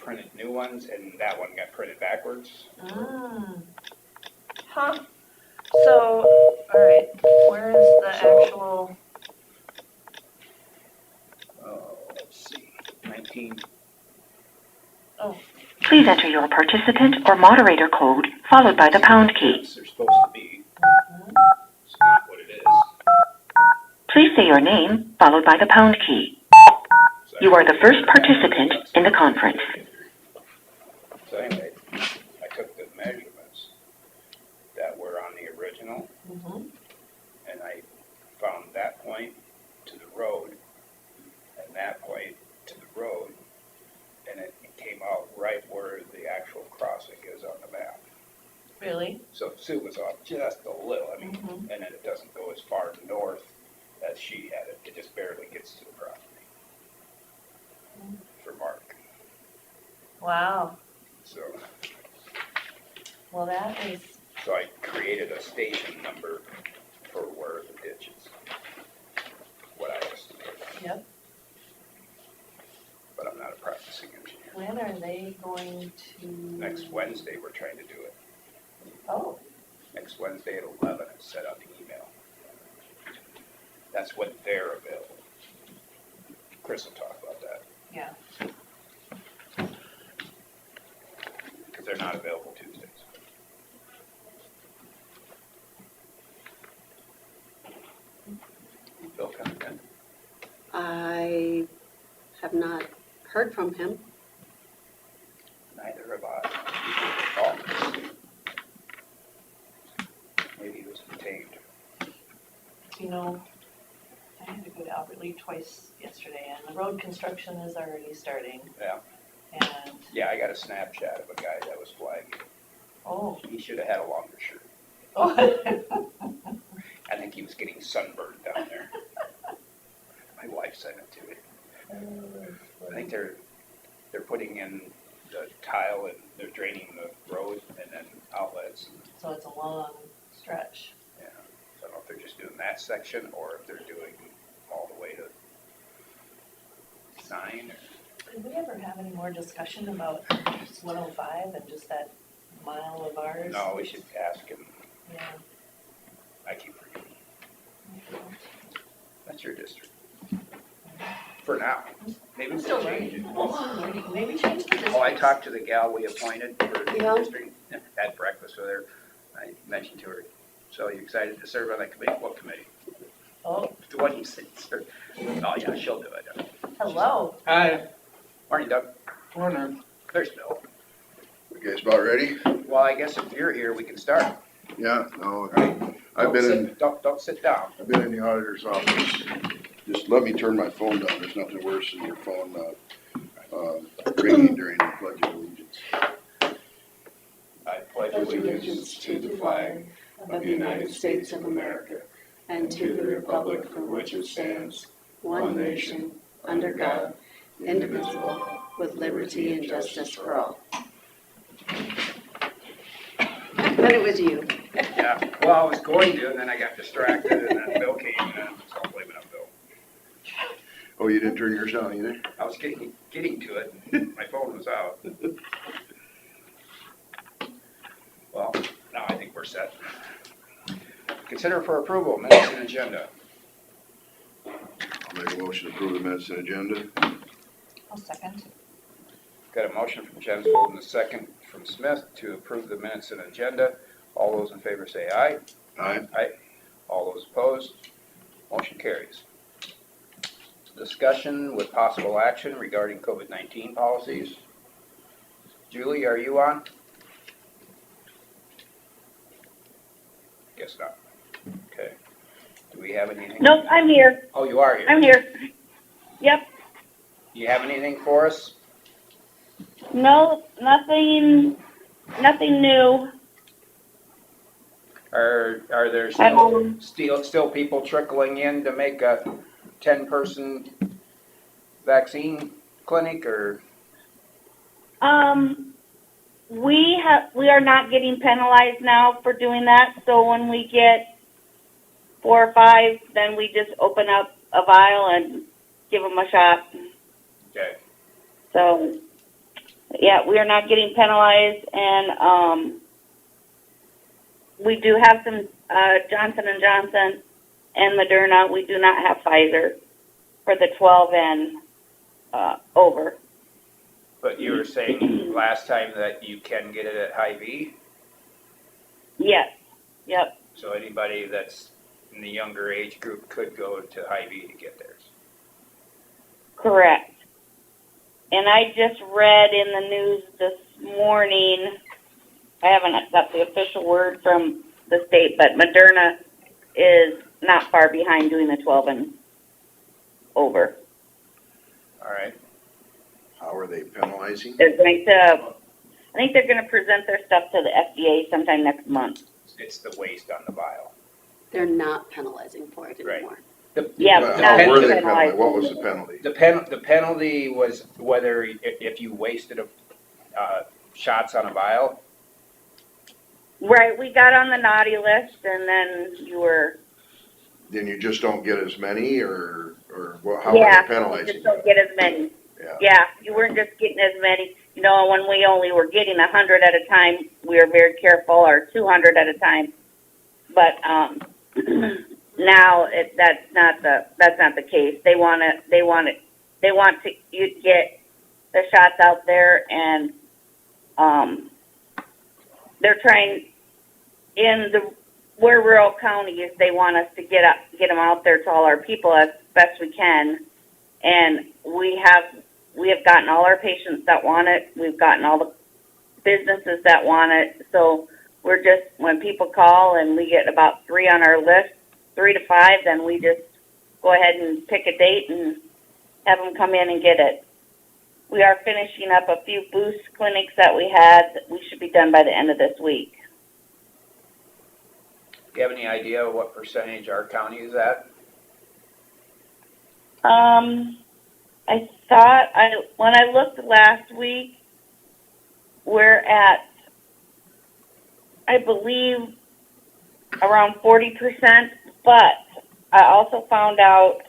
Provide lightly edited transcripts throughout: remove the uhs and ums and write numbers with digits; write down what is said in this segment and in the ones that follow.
printed new ones, and that one got printed backwards. Huh. So, alright, where is the actual, Oh, let's see, 19. Please enter your participant or moderator code, followed by the pound key. Yes, they're supposed to be. It's not what it is. Please say your name, followed by the pound key. So You are the first participant in the conference. So anyway, I took the measurements that were on the original, and I found that point to the road, and that point to the road, and it came out right where the actual crossing is on the map. really? So Sue was off just a little, I mean, and then it doesn't go as far north as she had it. It just barely gets to the property for Mark. Wow. So Well, that is, I created a station number for where the ditch is. What I estimated. yep. But I'm not a practicing engineer. When are they going to? Next Wednesday, we're trying to do it. Oh, Next Wednesday at 11, it's set out the email. That's when they're available. Chris will talk about that. yeah. Because they're not available Tuesdays. Bill coming in? I have not heard from him. Neither have I. Oh. Maybe he was detained. You know, I had to go to Albert Lee twice yesterday, and the road construction is already starting. Yeah. And, Yeah, I got a Snapchat of a guy that was flagging. oh, He should have had a longer shirt. oh, I think he was getting sunburned down there. My wife sent it to me. I think they're putting in the tile and they're draining the road and then outlets. so it's a long stretch. Yeah. So I don't know if they're just doing that section or if they're doing all the way to 9. Did we ever have any more discussion about just 105 and just that mile of ours? No, we should ask him. Yeah. I keep forgetting. That's your district. For now. Maybe I'm we'll still change learning. it. I'm learning. Maybe change the district. Oh, I talked to the gal we appointed for the Yeah. district, had breakfast with her. I mentioned to her, so you excited to serve on that committee? What committee? Oh, The one you said, sir. Oh, yeah, she'll do it. hello. Hi. Morning, Doug. Morning. There's Bill. You guys about ready? Well, I guess if you're here, we can start. Yeah, no, Don't I've been don't sit down. in the auditor's office. Just let me turn my phone down. There's nothing worse than your phone, ringing during the pledge of allegiance. I pledge allegiance to the flag of the United States of America and to the republic for which it stands, one nation, under God, indivisible, with liberty and justice for all. But it was you. Yeah, well, I was going to, and then I got distracted, and then Bill came, and so I'm blaming on Bill. Oh, you didn't turn yours on either? I was getting to it. My phone was out. Well, now I think we're set. Consider for approval minutes and agenda. I'll make a motion to approve the minutes and agenda. I'll second. Got a motion from Jensvold and a second from Smith to approve the minutes and agenda. All those in favor say aye. Aye. Aye. All those opposed, motion carries. Discussion with possible action regarding COVID-19 policies. Julie, are you on? Guess not. Okay. Do we have anything? Nope, I'm here. Oh, you are here. I'm here. Yep. You have anything for us? No, nothing new. Are there still people trickling in to make a 10-person vaccine clinic, or? We are not getting penalized now for doing that. So when we get 4 or 5, then we just open up a vial and give them a shot. Okay. So Yeah, we are not getting penalized, and we do have some Johnson & Johnson and Moderna. We do not have Pfizer for the 12 and over. But you were saying last time that you can get it at Hy-Vee, Yes, yep, so anybody that's in the younger age group could go to Hy-Vee to get theirs. correct. And I just read in the news this morning, I haven't got the official word from the state, but Moderna is not far behind doing the 12 and over. All right. How are they penalizing? They're going to, I think they're going to present their stuff to the FDA sometime next month. It's the waste on the vial. They're not penalizing for it Right. anymore. Yeah, Well, but how not were they penalized. penalized? What was the penalty? The penalty was whether if you wasted shots on a vial. Right, we got on the naughty list, and then you were, Then you just don't get as many, or how are yeah, they you penalizing? just don't get as many. Yeah. Yeah, you weren't just getting as many. You know, when we only were getting 100 at a time, we were very careful, or 200 at a time. But now that's not the case. They want to you get the shots out there, and they're trying we're rural counties. They want us to get them out there to all our people as best we can, and we have gotten all our patients that want it. We've gotten all the businesses that want it. So we're just, when people call and we get about 3 on our list, 3 to 5, then we just go ahead and pick a date and have them come in and get it. We are finishing up a few boost clinics that we had. We should be done by the end of this week. Do you have any idea what percentage our county is at? I thought when I looked last week, we're at, I believe, around 40%, but I also found out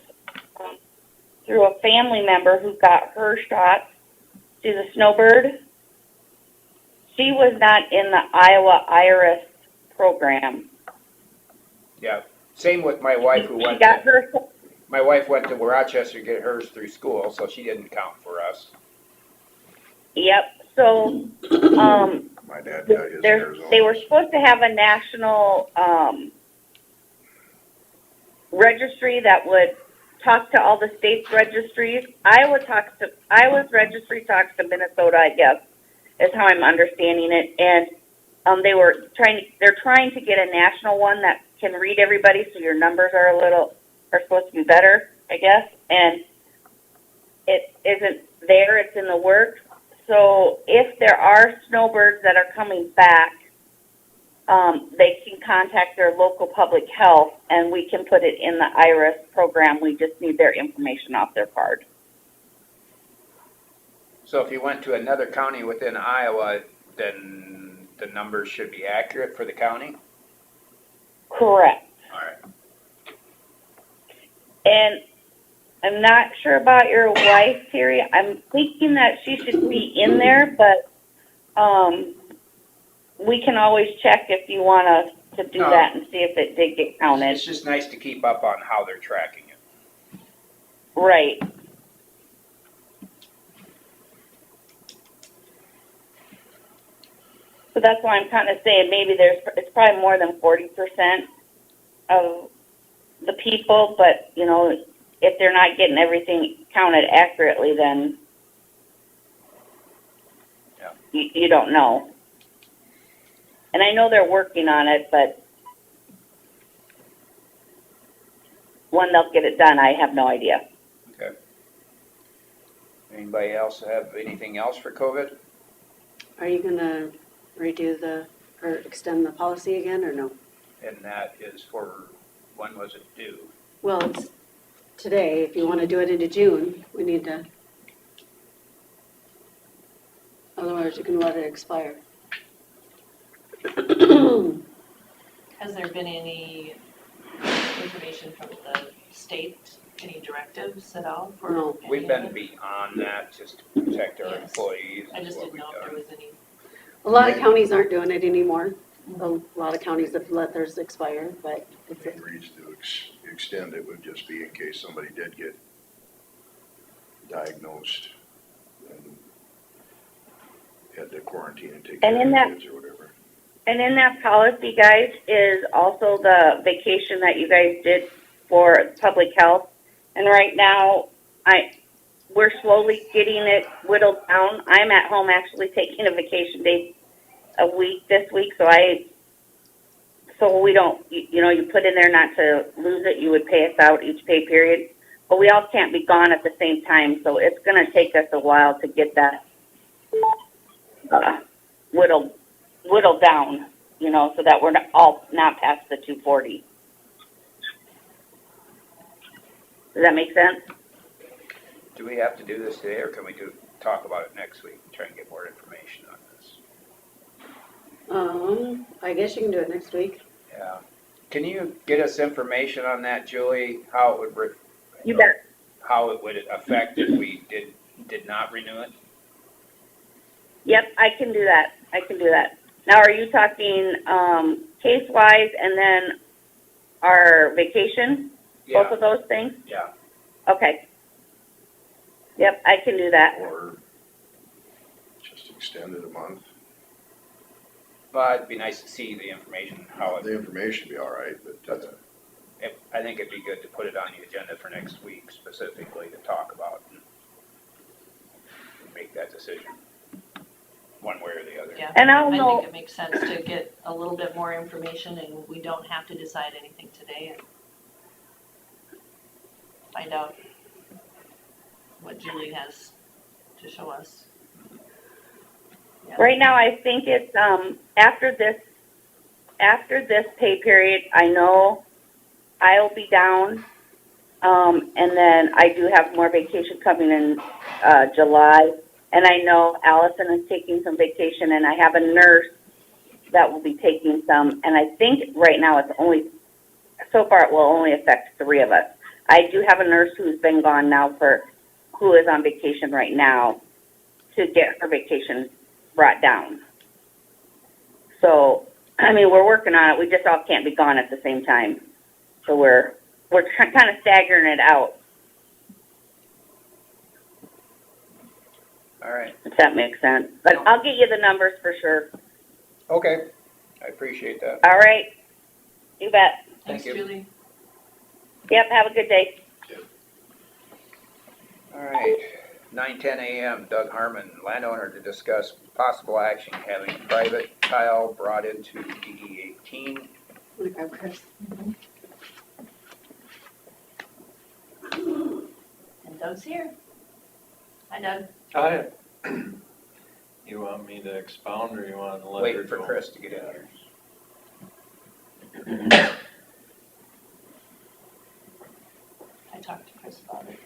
through a family member who got her shot through the Snowbird, she was not in the Iowa IRIS program. Yeah. Same with my wife who went. My wife went to Rochester to get hers through school, so she didn't count for us. Yep. So, My dad got his Arizona. they were supposed to have a national registry that would talk to all the states' registries. Iowa's registry talks to Minnesota, I guess, is how I'm understanding it. And they're trying to get a national one that can read everybody, so your numbers are supposed to be better, I guess. And it isn't there; it's in the works. So if there are snowbirds that are coming back, they can contact their local public health, and we can put it in the IRIS program. We just need their information off their card. So if you went to another county within Iowa, then the numbers should be accurate for the county? Correct. All right. And I'm not sure about your wife, Terry. I'm thinking that she should be in there, but we can always check if you want us to do that and see if it did get counted. It's just nice to keep up on how they're tracking it. Right. So that's why I'm kind of saying maybe it's probably more than 40% of the people, but, you know, if they're not getting everything counted accurately, then you don't know. And I know they're working on it, but when they'll get it done, I have no idea. Okay. Anybody else have anything else for COVID? Are you gonna or extend the policy again, or no? And that is for, when was it due? Well, it's today. If you want to do it into June, we need to. Otherwise, you can let it expire. Has there been any information from the state any directives at all for? No. any We've of been it? beyond that, just to protect our Yes. employees. I is just what didn't we've know if there done. was any. A lot of counties aren't doing it anymore. A lot of counties have let theirs expire, but it's, Main reason to extend it would just be in case somebody did get diagnosed and had to quarantine and take And care in of that- their kids or whatever. And in that policy, guys, is also the vacation that you guys did for public health. And right now, we're slowly getting it whittled down. I'm at home actually taking a vacation day a week this week, so we don't, you put in there not to lose it, you would pay us out each pay period. But we all can't be gone at the same time, so it's gonna take us a while to get that, whittled down, so that we're not past the 240. Does that make sense? Do we have to do this today, or can we talk about it next week, and try and get more information on this? I guess you can do it next week. Yeah. Can you get us information on that, Julie, how it would, You bet. how it would affect if we did not renew it? Yep, I can do that. Now, are you talking, case-wise and then our vacation? Both Yeah, of those things? yeah. Okay. Yep, I can do that. Or just extend it a month. Well, it'd be nice to see the information, how The information would be all right, but, I think it'd be good to put it on the agenda for next week specifically to talk about and make that decision, one way or the other. Yeah, And I'll I know, think it makes sense to get a little bit more information, and we don't have to decide anything today, and find out what Julie has to show us. Yeah. right now, I think it's, after this pay period, I know I'll be down. And then I do have more vacation coming in, July. And I know Allison is taking some vacation, and I have a nurse that will be taking some. And I think right now so far it will only affect 3 of us. I do have a nurse who's been gone now who is on vacation right now to get her vacation brought down. So, we're working on it. We just all can't be gone at the same time. So we're kind of staggering it out, All right, if that makes sense. But I'll get you the numbers for sure. okay, I appreciate that. All right? You bet. Thanks, Thank you. Julie. Yep, have a good day. All right, 9:10 a.m., Doug Harmon, landowner, to discuss possible action having private tile brought into DD 18. Wanna grab Chris? And Doug's here. Hi, Doug. Hi. You want me to expound, or you want to let her Waiting go? for Chris to get in here. I talked to Chris about it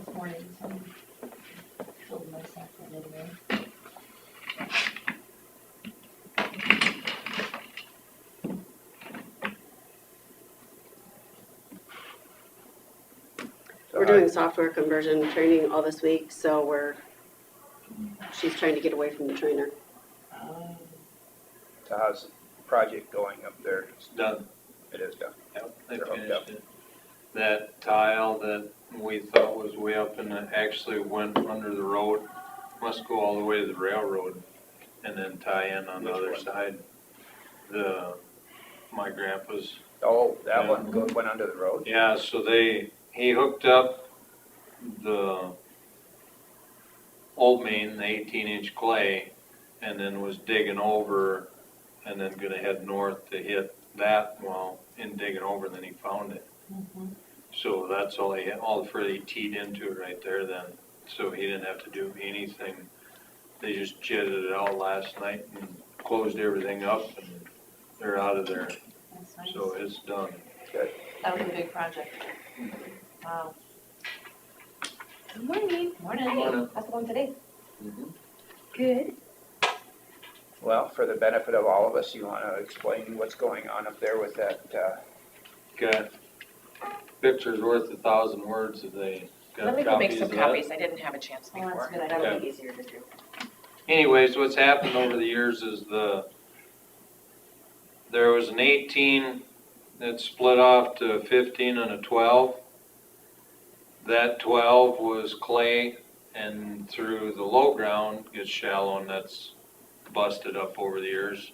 this morning, so I told myself that anyway. We're doing software conversion training all this week, so she's trying to get away from the trainer. So how's the project going up there? It's done. It is done. Yep, they They're hooked up. finished it. That tile that we thought was way up and it actually went under the road, must go all the way to the railroad and then tie in on the Which other one? side. My grandpa's, Oh, that Yeah. one went under the road? yeah, so he hooked up the old main, the 18-inch clay, and then was digging over and then gonna head north to hit that. Well, in digging over, then he found it. So that's all he teed into it right there then. So he didn't have to do anything. They just jetted it out last night and closed everything up, and they're out of there. That's nice. So it's done. That was a big project. Wow. Good morning. Morning. Morning. How's it going today? Mhm. Good. Well, for the benefit of all of us, you want to explain what's going on up there with that, Okay. Picture's worth 1,000 words. If they got Let me go make copies some of that. copies, I didn't have a chance Well, that's before, good. that'll be easier to do. Anyways, what's happened over the years is there was an 18 that split off to a 15 and a 12. That 12 was clay, and through the low ground gets shallow, and that's busted up over the years.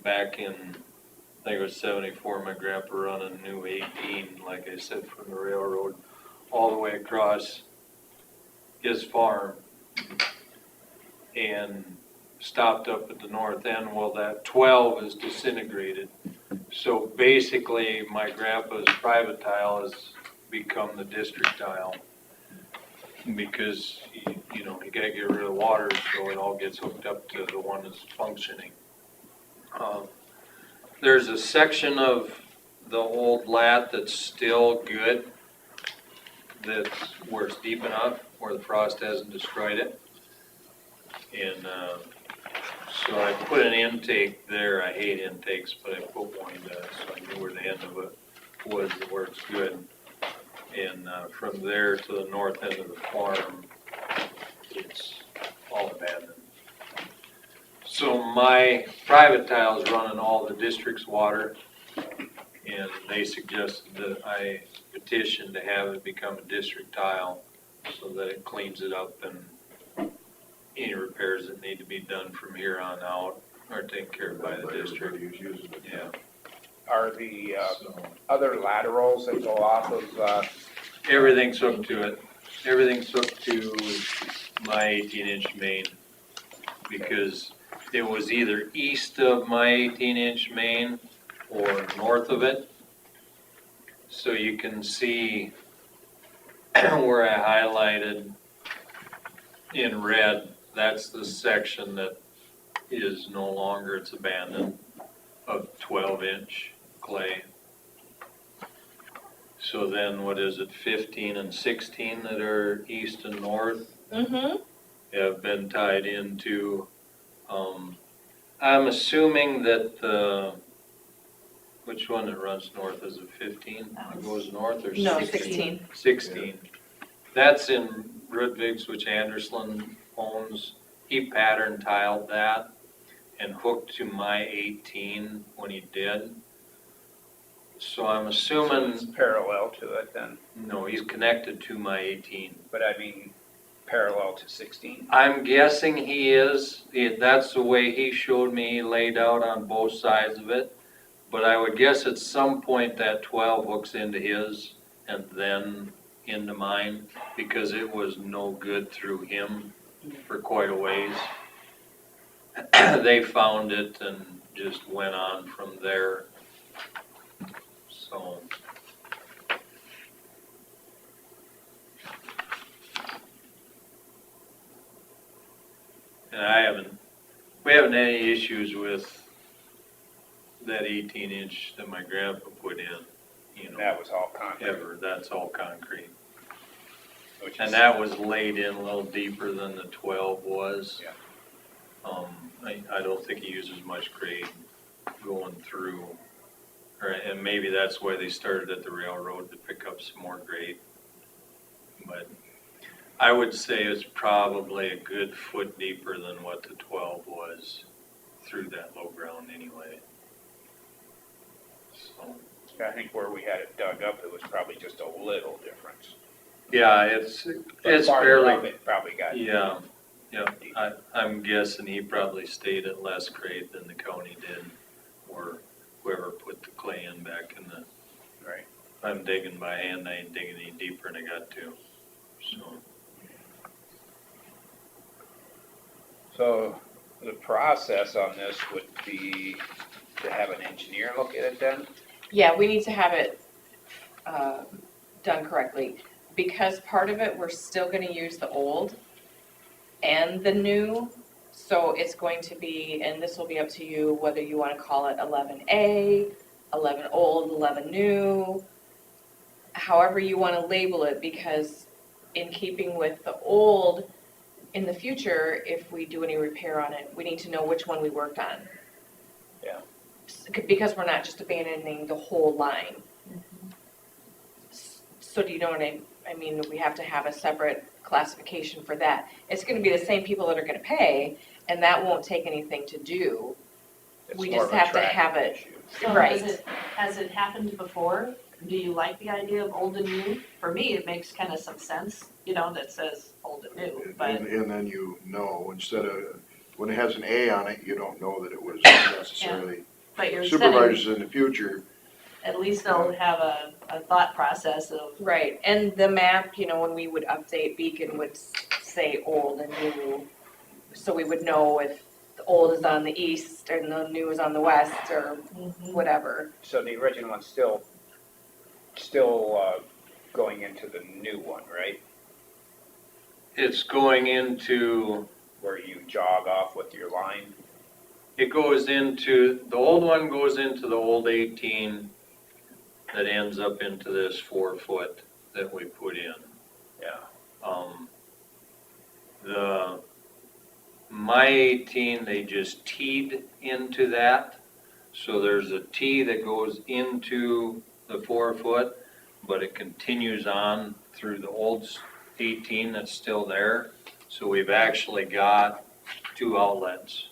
Back in, I think it was 74, my grandpa run a new 18, like I said, from the railroad all the way across his farm and stopped up at the north end. Well, that 12 is disintegrated. So basically, my grandpa's private tile has become the district tile because, you know, you gotta get rid of the water so it all gets hooked up to the one that's functioning. There's a section of the old lat that's still good, that's where it's deep enough, where the frost hasn't destroyed it. And so I put an intake there. I hate intakes, but I put one so I knew where the end of it was, where it's good. And from there to the north end of the farm, it's all abandoned. So my private tile is running all the district's water, and they suggested that I petition to have it become a district tile so that it cleans it up, and any repairs that need to be done from here on out are taken care of by the district. Yeah. Are the So other laterals that go off of, everything's hooked to it. Everything's hooked to my 18-inch main because it was either east of my 18-inch main or north of it. So you can see where I highlighted in red, that's the section that is no longer, it's abandoned, of 12-inch clay. So then what is it, 15 and 16 that are east and north have been tied into, I'm assuming that which one that runs north, is it 15 that goes north or 16? No, 16. 16. That's in Rudvig's, which Andersland owns. He pattern tiled that and hooked to my 18 when he did. So I'm assuming, it's parallel to it then, no, he's connected to my 18. but I mean, parallel to 16? I'm guessing he is. That's the way he showed me, he laid out on both sides of it. But I would guess at some point that 12 hooks into his and then into mine, because it was no good through him for quite a ways. They found it and just went on from there. So. And we haven't had any issues with that 18-inch that my grandpa put in, you know. That was all concrete. Ever, that's all concrete. Which And is- that was laid in a little deeper than the 12 was. Yeah. I don't think he uses much grade going through, and maybe that's why they started at the railroad to pick up some more grade. But I would say it's probably a good foot deeper than what the 12 was through that low ground anyway. So. I think where we had it dug up, it was probably just a little difference. Yeah, it's But part fairly, of it probably got. yeah, I'm guessing he probably stayed at less grade than the county did, or whoever put the clay in back in the, Right. I'm digging by hand, I ain't digging any deeper than I got to, so. So the process on this would be to have an engineer look at it then? Yeah, we need to have it done correctly. Because part of it, we're still gonna use the old and the new. So it's going to be, and this will be up to you, whether you wanna call it 11A, 11 old, 11 new, however you wanna label it, because in keeping with the old, in the future, if we do any repair on it, we need to know which one we worked on. Yeah. Because we're not just abandoning the whole line. So do you know what I mean, we have to have a separate classification for that. It's gonna be the same people that are gonna pay, and that won't take anything to do. It's We more just of a have to traffic have it. issue. So Right. has it happened before? Do you like the idea of old and new? For me, it makes kind of some sense, that says old and new, but And then instead of, when it has an A on it, you don't know that it was necessarily. you're setting, Supervisors in the future, at least they'll have a thought process of, Right, and the map, when we would update, Beacon would say old and new, so we would know if the old is on the east and the new is on the west, or whatever. So the original one's still going into the new one, right? It's going into, Where you jog off with your line? it goes into, the old one goes into the old 18 that ends up into this 4-foot that we put in. Yeah. My 18, they just teed into that. So there's a tee that goes into the 4-foot, but it continues on through the old 18 that's still there. So we've actually got 2 outlets.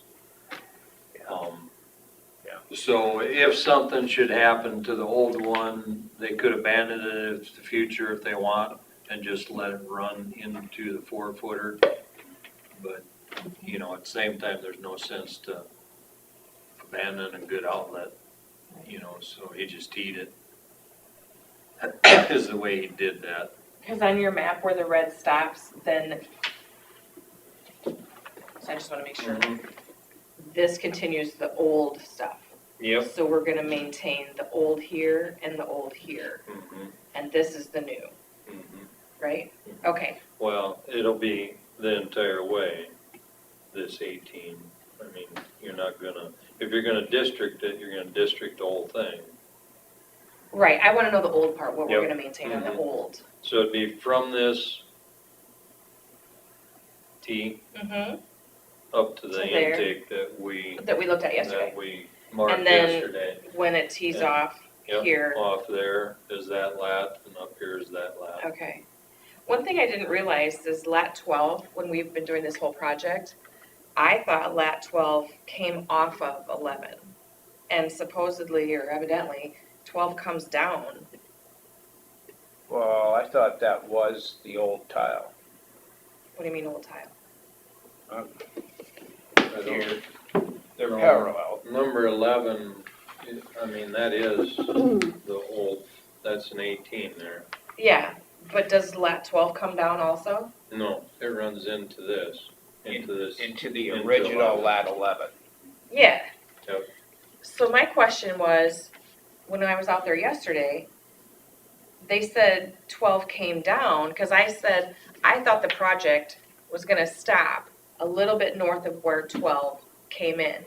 So if something should happen to the old one, they could abandon it in the future if they want and just let it run into the 4-footer. But, at the same time, there's no sense to abandon a good outlet, so he just teed it. Is the way he did that. Because on your map where the red stops, then, so I just want to make sure, this continues the old stuff. Yep. So we're gonna maintain the old here and the old here, and this is the new, right? Okay, Well, it'll be the entire way, this 18. I mean, you're not gonna, if you're gonna district it, you're gonna district the whole thing. right, I wanna know the old part, what we're Yep. gonna maintain on the old. So it'd be from this T up to the To there. intake that we That we looked at yesterday. That we marked And then- yesterday. When it tees Yeah. off Yep, here, off there is that lat, and up here is that lat. okay. One thing I didn't realize is lat 12, when we've been doing this whole project, I thought lat 12 came off of 11. And supposedly, or evidently, 12 comes down. Well, I thought that was the old tile. What do you mean old tile? Here, they're No. parallel. Number 11, I mean, that is the old, that's an 18 there. Yeah, but does lat 12 come down also? No, it runs into this, into this. Into the into original 11. lat 11. Yeah. Yep. So my question was, when I was out there yesterday, they said 12 came down, because I said, I thought the project was gonna stop a little bit north of where 12 came in,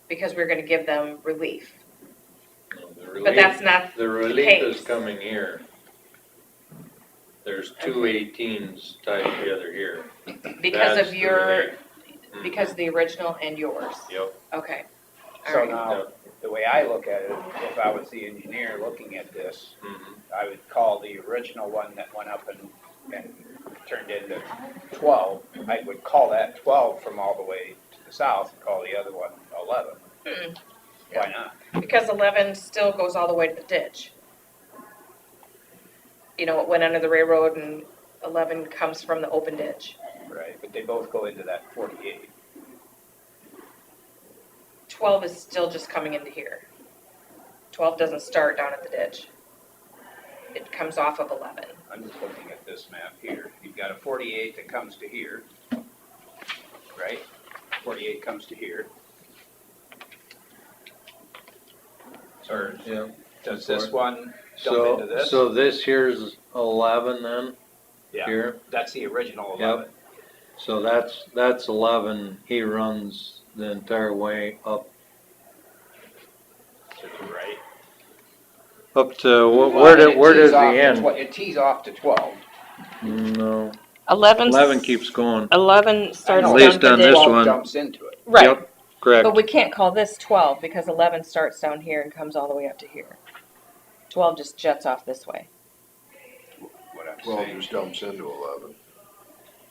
because we're gonna give them relief. No, the But relief- that's not, The relief is case. coming here. There's 2 18s tied together here. because That's of the your, relief. because of the original and yours. Yep. Okay. All So right. now, the way I look at it, if I was the engineer looking at this, Mhm. I would call the original one that went up and turned into 12. I would call that 12 from all the way to the south and call the other one 11. Mm-mm. Why not? Because 11 still goes all the way to the ditch. It went under the railroad, and 11 comes from the open ditch. Right, but they both go into that 48. 12 is still just coming into here. 12 doesn't start down at the ditch. It comes off of 11. I'm just looking at this map here. You've got a 48 that comes to here, right? 48 comes to here. So Yeah. does this one dump into this? So this here's 11 then, Yeah, here? that's the original Yep. 11. So that's 11, he runs the entire way up To the right. to, Well, where it does tees he off to end? It tees off to 12. No, 11 11 keeps going. 11 starts At down least the on ditch. this 12 one. jumps into it. Right. Yep, correct. But we can't call this 12 because 11 starts down here and comes all the way up to here. 12 just jets off this way. 12 just dumps into 11.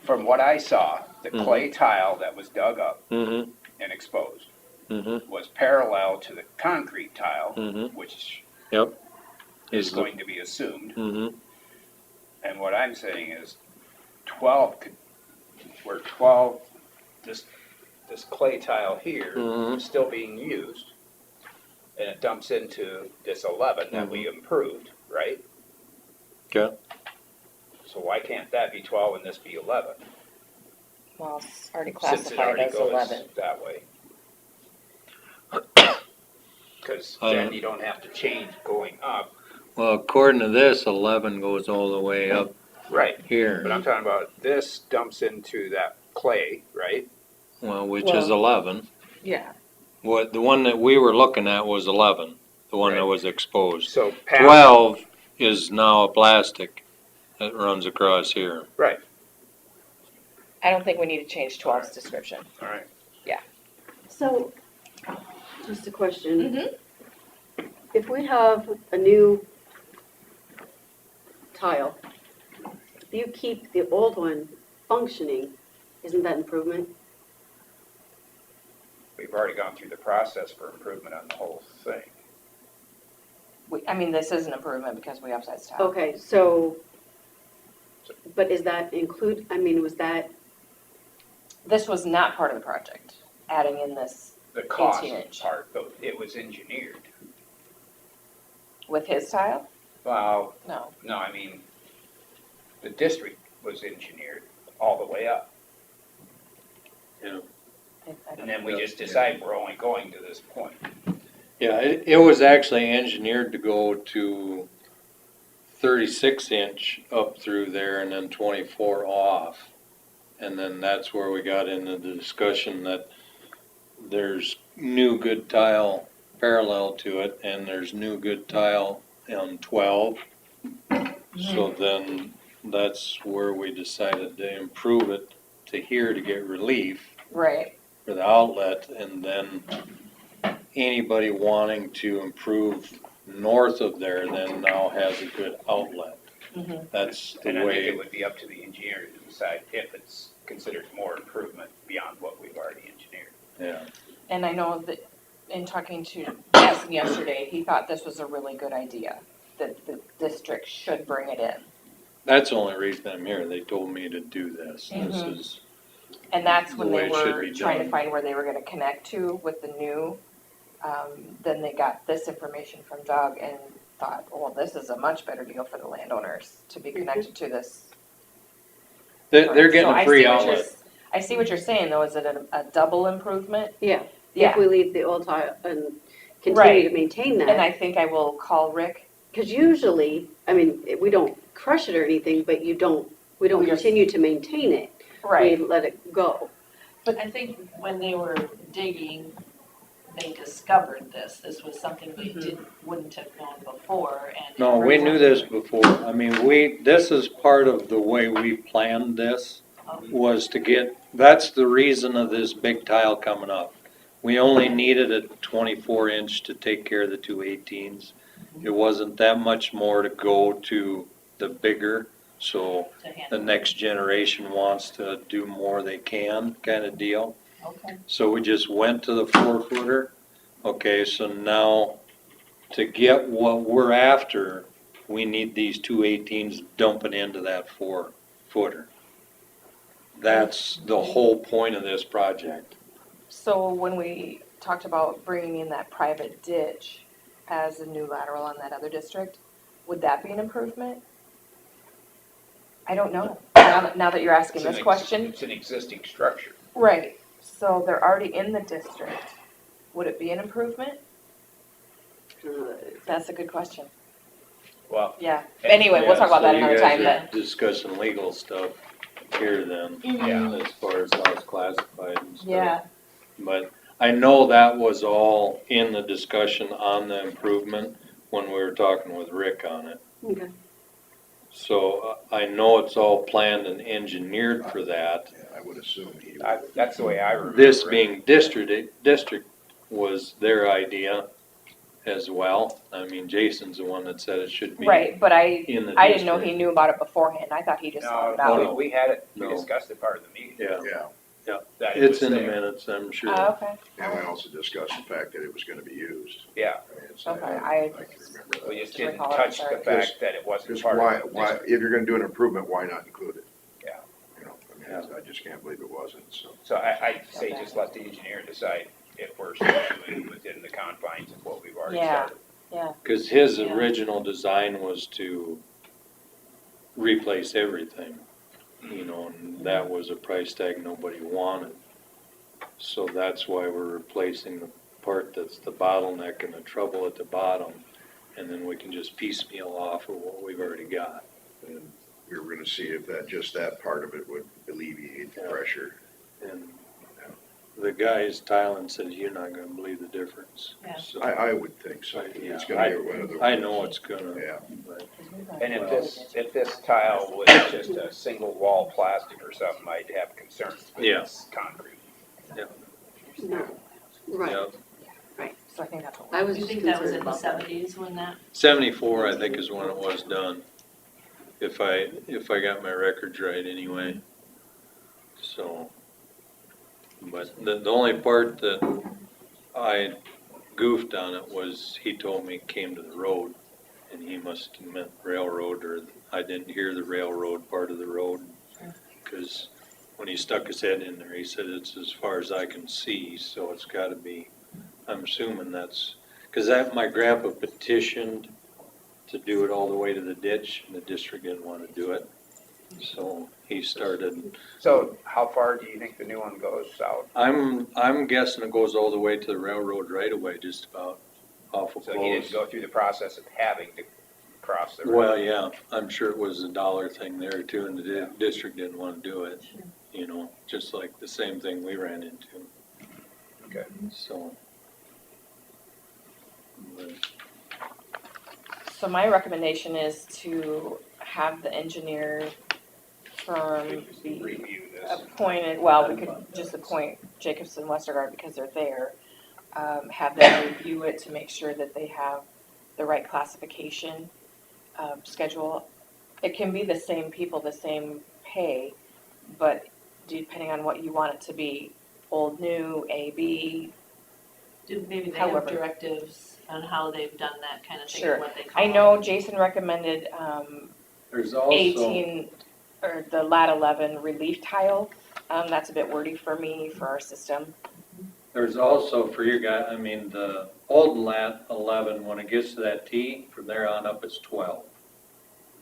From what I saw, the Mhm. clay tile that was dug up Mm-hmm, and exposed mm-hmm, was parallel to the concrete tile, mm-hmm, which yep. is going to be assumed. Mm-hmm, And what I'm saying is 12 could, where 12, this clay tile here Mhm. is still being used, and it dumps into this 11 that we improved, right? okay. So why can't that be 12 and this be 11? Well, it's already Since it classified already as goes 11. that way. Because Uh, then you don't have to change going up. Well, according to this, 11 goes all the way up Right. here. But I'm talking about this dumps into that clay, right? Well, which is 11. Yeah. What, the one that we were looking at was 11, the one that Right. was exposed. So past, 12 is now a plastic that runs across here. right, I don't think we need to change 12's description. all right. So, just a question. Mm-hmm. If we have a new tile, if you keep the old one functioning, isn't that improvement? We've already gone through the process for improvement on the whole thing. I mean, this is an improvement because we upsized tile. Okay, so, but is that include, I mean, was that, This was not part of the project, adding in this The cost 18-inch. part, though, it was engineered. with his tile? Well, No. no, I mean, the district was engineered all the way up. And then we just decide we're only going to this point. Yeah, it was actually engineered to go to 36 inch up through there and then 24 off. And then that's where we got into the discussion that there's new good tile parallel to it and there's new good tile on 12. So then that's where we decided to improve it to here to get relief Right. for the outlet, and then anybody wanting to improve north of there then now has a good outlet. Mm-hmm. That's the And I think way, it would be up to the engineer to decide if it's considered more improvement beyond what we've already engineered. yeah. And I know that in talking to Jason yesterday, he thought this was a really good idea, that the district should bring it in. That's the only reason I'm here. They told me to do this. This Mhm. is, And that's when The way they it should were be trying to done. find where they were gonna connect to with the new. Then they got this information from Doug and thought, well, this is a much better deal for the landowners to be connected to this. they're getting So a I free see what you're outlet. s- I see what you're saying, though, is it a double improvement? yeah, if Yeah, we leave the old tile and continue Right. to maintain and that? I think I will call Rick. Because usually, I mean, we don't crush it or anything, but we don't We just- continue to maintain it. We let it go. But I think when they were digging, they discovered this. This was something they wouldn't have known before, and. No, we knew this before. I mean, this is part of the way we planned this, was to get, that's the reason of this big tile coming up. We only needed a 24 inch to take care of the two 18s. It wasn't that much more to go to the bigger, so To handle. the next generation wants to do more they can, kind of deal. Okay. So we just went to the 4-footer. Okay, so now to get what we're after, we need these two 18s dumping into that 4-footer. That's the whole point of this project. So when we talked about bringing in that private ditch as a new lateral on that other district, would that be an improvement? I don't know, now that you're asking this question. It's an existing structure. Right, so they're already in the district, would it be an improvement? That's a good question, Well, yeah, anyway, we'll talk about that another time, So you but. guys are discussing legal stuff here then, yeah, as far as how it's classified and stuff. Yeah, But I know that was all in the discussion on the improvement when we were talking with Rick on it. Okay. So I know it's all planned and engineered for that. Yeah, I would assume he would. that's the way I remember it. This being district was their idea, as well. I mean, Jason's the one that said it should be Right, but I in the didn't know he district. knew about it beforehand. I thought he just found No, out. we had it, we No. discussed it part of the meeting. Yeah, Yeah, That it it's was in the there. minutes, I'm sure. Oh, okay. and we also discussed the fact that it was gonna be used. Yeah, I mean, it's- Okay, I can remember we that. just didn't Recall it, touch the sorry. fact that it wasn't Just part why, of the why, district. if you're gonna do an improvement, why not include it? Yeah. You know, I mean, I just can't believe it wasn't, so. So I'd say just let the engineer decide if we're still doing within the confines of what we've already Yeah. started. Cause his Yeah. original design was to replace everything, you know, and that was a price tag nobody wanted. So that's why we're replacing the part that's the bottleneck and the trouble at the bottom, and then we can just piecemeal off of what we've already got. And we were gonna see if that part of it would alleviate the Yeah. pressure. And the guys, Tylen said, you're not gonna believe the difference. Yeah. So, I would think so. Yeah, It's gonna be one of the. I know it's gonna, Yeah. but And if this tile was just a single wall plastic or something, I'd have concerns, but Yeah. it's concrete. No, right, Right, so I think that's what. I was Do you just think that was concerned in the about that. seventies when that, 74, I think, is when it was done. If I got my records right anyway. So, but the only part that I goofed on it was he told me it came to the road, and he must have meant railroad, or I didn't hear the railroad part of the road. Cause when he stuck his head in there, he said it's as far as I can see, so it's gotta be, I'm assuming that's, cause my grandpa petitioned to do it all the way to the ditch, and the district didn't wanna do it. So he started, So how far do you think the new one goes south? I'm guessing it goes all the way to the railroad right away, just about awful So he didn't close. go through the process of having to cross the road? Well, yeah, I'm sure it was a dollar thing there too, and the district didn't wanna do it, you know, just like the same thing we ran into, Okay. so. But, So my recommendation is to have the engineer firm be Review this. appointed, well, we could just appoint Jacobson Westergaard because they're there. Have them review it to make sure that they have the right classification, schedule. It can be the same people, the same pay, but depending on what you want it to be, old, new, A, B. do maybe they have However. directives on how they've done that kind of thing, Sure. what they call I it? know Jason recommended, There's also, 18, or the lat 11 relief tile. That's a bit wordy for me, for our system. there's also for your guy, I mean, the old lat 11, when it gets to that T, from there on up it's 12.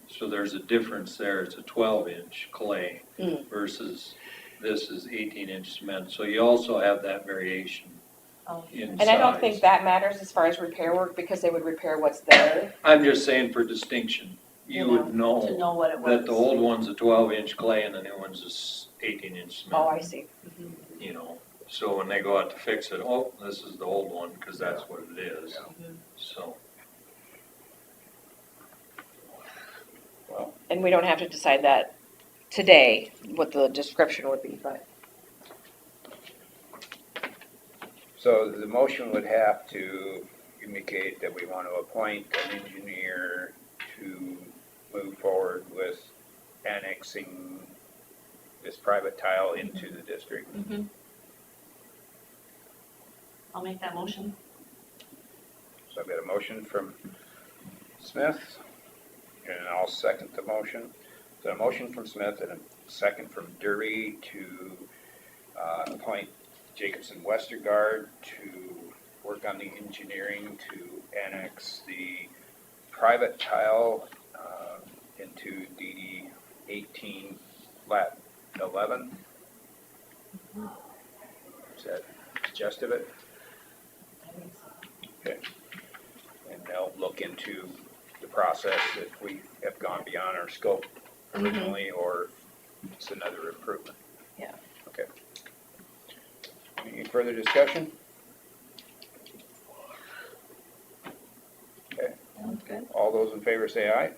So there's a difference there, it's a 12-inch clay versus this is 18-inch cement. So you also have that variation Oh, in And I don't think size. that matters as far as repair work, because they would repair what's there. I'm just saying for distinction, you would to know know what it was. that the old one's a 12-inch clay and the new one's a 18-inch cement. Oh, I see. You know, so when they go out to fix it, oh, this is the old one, because that's what it is, so. And we don't have to decide that today, what the description would be, but. So the motion would have to indicate that we want to appoint an engineer to move forward with annexing this private tile into the district. I'll make that motion. So I've got a motion from Smith, and I'll second the motion. So a motion from Smith and a second from Derby to appoint Jacobson Westergaard to work on the engineering to annex the private tile into DD 18 lat 11. Is that the gist of it? Okay. And they'll look into the process if we have gone beyond our scope originally, or if it's another improvement. Yeah. Okay. Any further discussion? Okay. Sounds good. All those in favor say aye.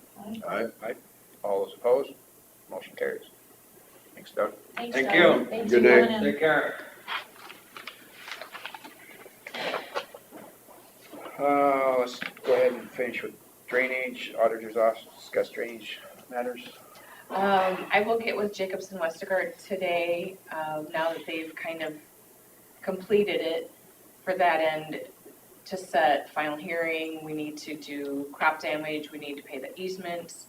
Aye. All those opposed? Motion carries. Thanks, Doug. Thanks, Thank Doug. you. Thanks Good for day. coming in. Take care. Let's go ahead and finish with drainage, auditor's office, discuss drainage matters. I will get with Jacobson Westergaard today, now that they've kind of completed it for that end, to set final hearing. We need to do crop damage, we need to pay the easements,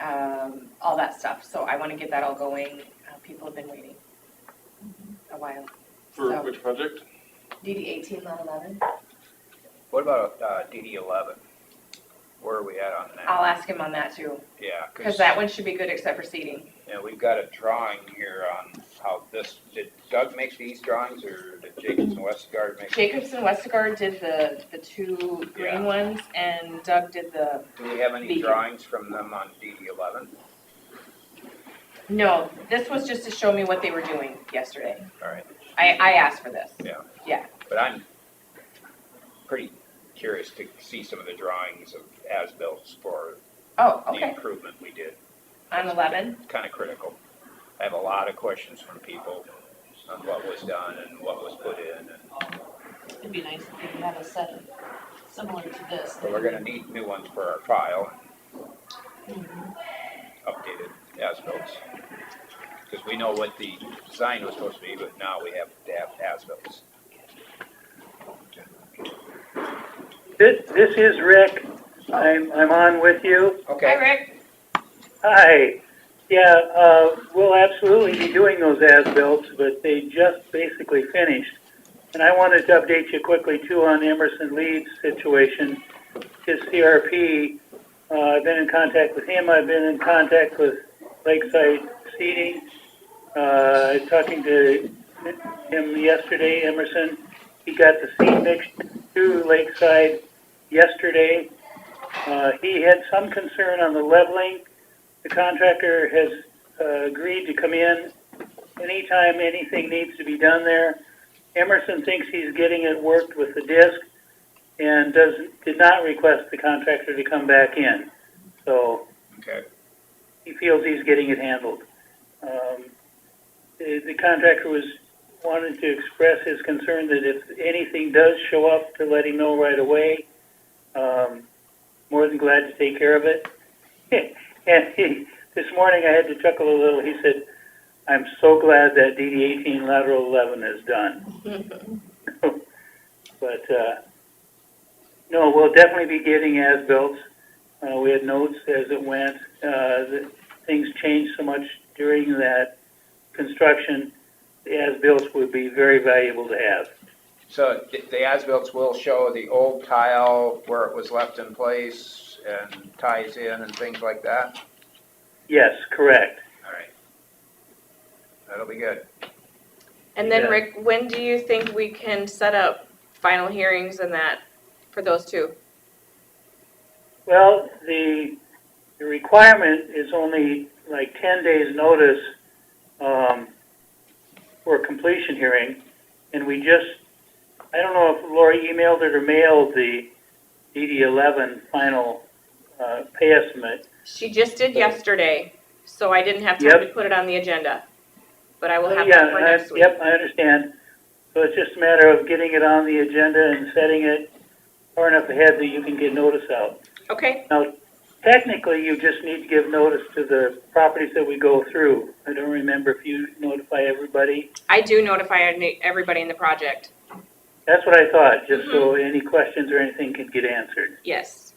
all that stuff. So I want to get that all going. People have been waiting a while. For So- which project? DD 18, lot 11. What about, DD 11? Where are we at on that? I'll ask him on that too, Yeah, because that one should be good except for seating. yeah, we've got a drawing here on how this, did Doug make these drawings or did Jacobs and Westgard make? Jacobson Westergaard did the two green Yeah. ones, and Doug did the, Do we have any Beacon. drawings from them on DD 11? no, this was just to show me what they were doing yesterday. All right, I asked for this. but I'm pretty curious to see some of the drawings of as-bills for Oh, the okay, improvement we did. on 11. Kind of critical. I have a lot of questions from people on what was done and what was put in, and It'd be nice if we could have a set similar to this. so we're gonna need new ones for our file, Mhm. updated as-bills. Because we know what the design was supposed to be, but now we have to have as-bills. This is Rick. I'm on with you. Hi, Okay, Rick. Hi. Yeah, we'll absolutely be doing those as-built, but they just basically finished. And I wanted to update you quickly too on Emerson Leeds situation. His CRP, I've been in contact with him. I've been in contact with Lakeside Seating. Talking to him yesterday, Emerson. He got the seed mixed to Lakeside yesterday. He had some concern on the leveling. The contractor has agreed to come in anytime anything needs to be done there. Emerson thinks he's getting it worked with the disc and did not request the contractor to come back in. So okay, he feels he's getting it handled. The contractor wanted to express his concern that if anything does show up, to let him know right away. More than glad to take care of it. And this morning I had to chuckle a little. He said, "I'm so glad that DD 18 lateral 11 is done." But no, we'll definitely be getting as-built. We had notes as it went. Things changed so much during that construction. The as-built would be very valuable to have. so the as-bills will show the old tile where it was left in place and ties in and things like that? Yes, correct. All right. That'll be good. And then Yeah. Rick, when do you think we can set up final hearings and that for those two? Well, the requirement is only like 10 days notice for a completion hearing. And we just, I don't know if Lori emailed it or mailed the DD 11 final pay estimate. She just did yesterday, so I didn't have time to put it on the agenda. But I will have that for next week. Yep, I understand. So it's just a matter of getting it on the agenda and setting it far enough ahead that you can get notice out. Okay, Now, technically, you just need to give notice to the properties that we go through. I don't remember if you notify everybody. I do notify everybody in the project. That's what I thought, just so any questions or anything can get answered. Yes.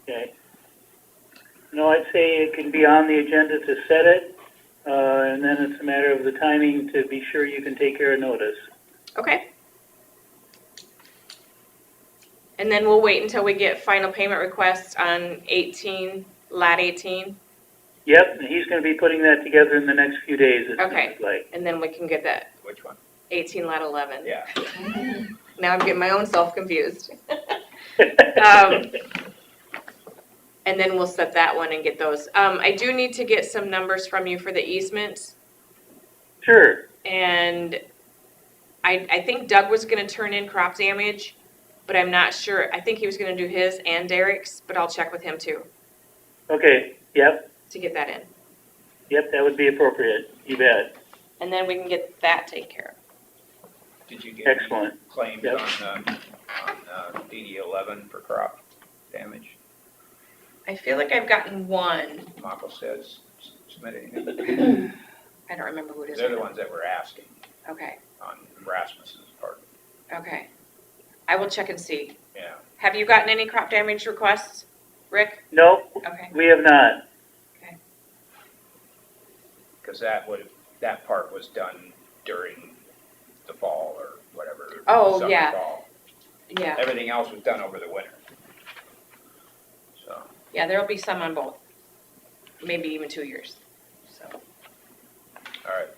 Okay. No, I'd say it can be on the agenda to set it, and then it's a matter of the timing to be sure you can take care of notice. Okay. And then we'll wait until we get final payment requests on 18, lat 18, Yep, and he's going to be putting that together in the next few days, it Okay. sounds like. and then we can get that Which one? 18, lat 11. Yeah. Now I'm getting my own self confused. And then we'll set that one and get those. I do need to get some numbers from you for the easement. Sure. And I think Doug was gonna turn in crop damage, but I'm not sure. I think he was gonna do his and Derek's, but I'll check with him too, Okay, yep, to get that in. yep, that would be appropriate, you bet. And then we can get that taken care of. Did you get any Excellent. claims Yep. on DD 11 for crop damage? I feel like I've gotten one. Mako says submit anything. I don't remember who it is. They're the right ones that were asking now. Okay, on Rasmus's part. okay. I will check and see. Yeah. Have you gotten any crop damage requests, Rick? No, Okay, we have not. Because that part was done during the fall or whatever. Oh, summer, yeah. fall. yeah, Everything else was done over the winter. So, yeah, there'll be some on both, maybe even 2 years, so. all right.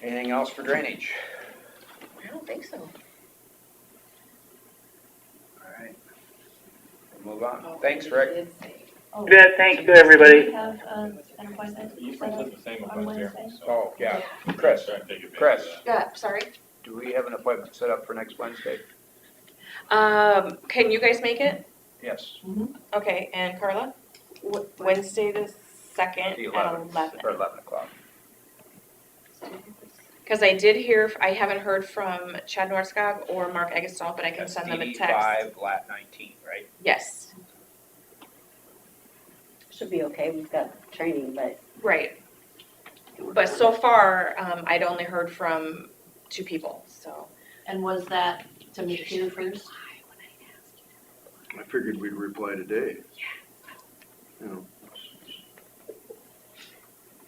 Anything else for drainage? I don't think so. All right. We'll move on. Thanks, Rick. Oh, You bet. Thank you, do everybody. we have an appointment You set friends up with the same on ones here, Wednesday? so. Oh, yeah. Chris, Try and take advantage of Chris. that. Yeah, sorry. do we have an appointment set up for next Wednesday? Can you guys make it? Yes. Okay, and Carla? Wednesday the 2nd The at 11th, 11. or 11 o'clock. Because I did hear, I haven't heard from Chad Norskog or Mark Egestall, but I can That's send them a DD text. 5, lat 19, right? Yes, Should be okay, we've got training, but. right. But so far, I'd only heard from 2 people, so. And was that to meet here first? I figured we'd reply today. You know,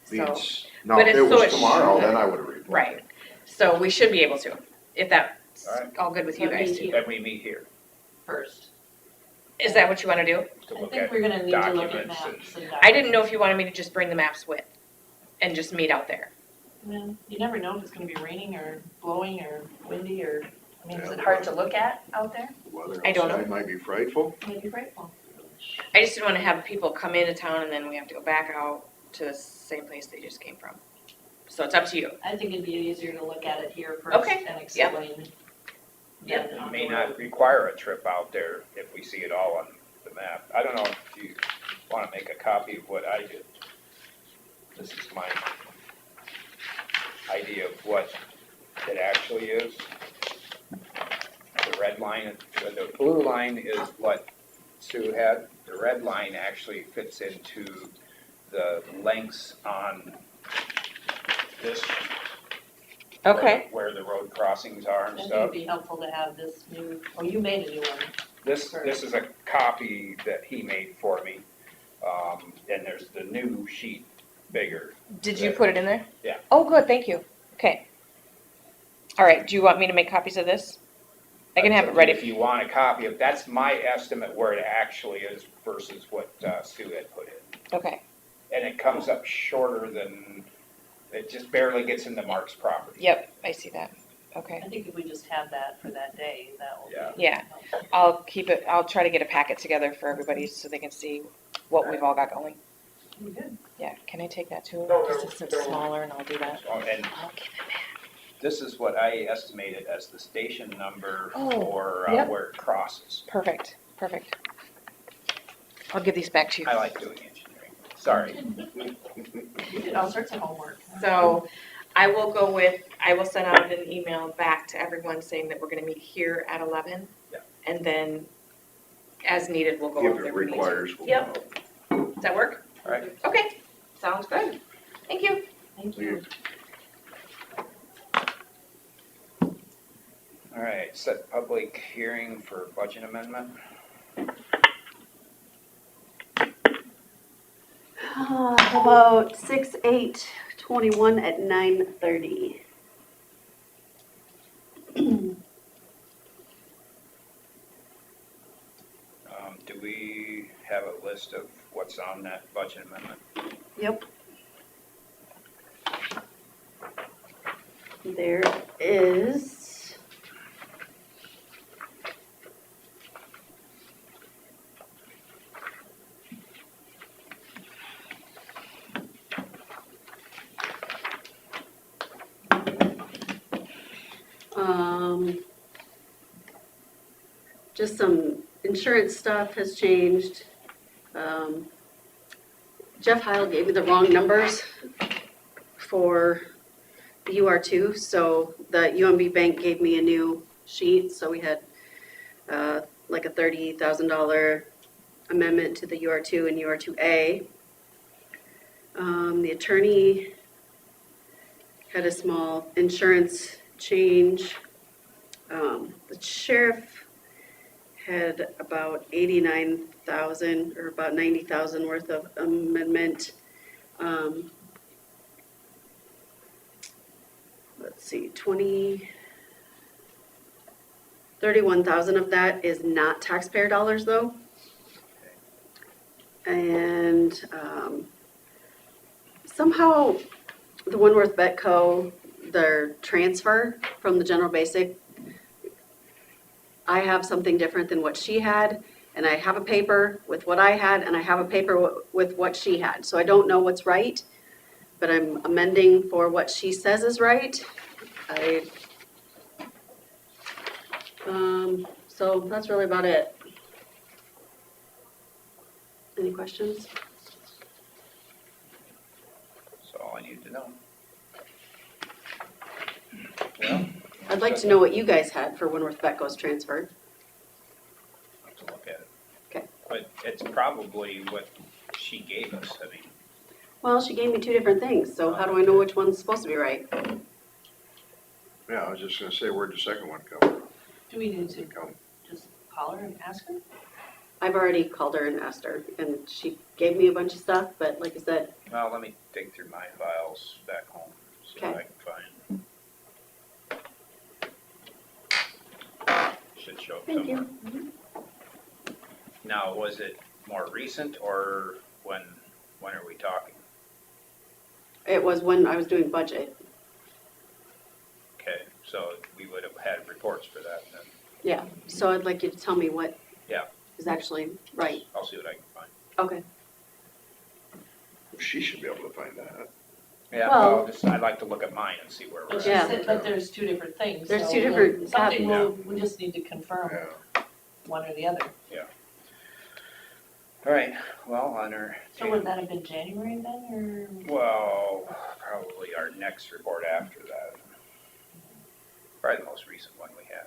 So, beats, now, but if it's- it so was it tomorrow, should- then I would have replied. right. So we should be able to, if that's All right. all good with you Let guys me- too. Then we meet here First. Is that what you want to do? to I look think at we're gonna need to look at documents and. maps and. I didn't know if you wanted me to just bring the maps with and just meet out there. Well, you never know if it's gonna be raining or blowing or windy or, I mean, is Yeah. it hard to look at out there? The weather I don't know. outside might be frightful. Maybe frightful. I just didn't want to have people come into town and then we have to go back out to the same place they just came from. So it's up to you. I think it'd be easier to look at it here first Okay, and yep. explain. Yep. than It on may the not road. require a trip out there if we see it all on the map. I don't know if you want to make a copy of what I did. This is my idea of what it actually is. The red line, the blue line is what Sue had. The red line actually fits into the lengths on this. Where the road crossings are and I think stuff. it'd be helpful to have this new, oh, you made a new one. This is a copy that he made for me, and there's the new sheet bigger. Did you put it in there? Yeah. Oh, good, thank you. Okay. All right, do you want me to make copies of this? I can have it ready. If you want a copy of, that's my estimate where it actually is versus what Sue had put in. Okay, And it comes up shorter than, it just barely gets into Mark's property. yep, I see that. Okay, I think if we just have that for that day, that will be. Yeah. I'll keep it, I'll try to get a packet together for everybody so they can see what we've all got going. Good. Yeah, can I take that too? Just it's smaller and I'll do that. Oh, and I'll give it back. this is what I estimated as the station number Oh, for yep. where it crosses. Perfect, perfect. I'll give these back to you. I like doing engineering. Sorry. You did all sorts of homework. So I will go with, I will send out an email back to everyone saying that we're gonna meet here at 11. Yeah. And then as needed, we'll go If over it there. if we need to. requires. we'll Yep. know. Does that work? All right. Okay, sounds good. Thank you. Thank you. All right, set public hearing for budget amendment. How about 6/8/21 at 9:30? Do we have a list of what's on that budget amendment? Yep. There is. Just some insurance stuff has changed. Jeff Heil gave me the wrong numbers for UR2, so the UMB bank gave me a new sheet, so we had like a $30,000 amendment to the UR2 and UR2A. The attorney had a small insurance change. The sheriff had about 89,000 or about 90,000 worth of amendment. Let's see, 31,000 of that is not taxpayer dollars though. And somehow the Winworth Betco, their transfer from the general basic, I have something different than what she had, and I have a paper with what I had, and I have a paper with what she had. So I don't know what's right, but I'm amending for what she says is right. So that's really about it. Any questions? That's all I need to know. Well, I'd like to know what you guys had for Winworth Betco's transfer. I'll have to look at it. Okay. But it's probably what she gave us, I mean, Well, she gave me two different things, so how do I know which one's supposed to be right? Yeah, I was just gonna say, where'd the second one come Do we need to from? just call her and ask her? I've already called her and asked her, and she gave me a bunch of stuff, but like I said, well, let me dig through my files back home, see what I Okay. can find. Should show up thank somewhere. you. Now, was it more recent or when are we talking? It was when I was doing budget. Okay, so we would have had reports for that then. Yeah, so I'd like you to tell me what Yeah. is actually right. I'll see what I can find. Okay. She should be able to find that. Yeah, Well- well, just, I'd like to look at mine and see where we're But she Yeah. said, but there's two different things. There's so two different Something copies. we just need to confirm Yeah. one or the other. All right, well, on our. So would that have been January then, Well, probably our next report after that. Probably the most recent one we had.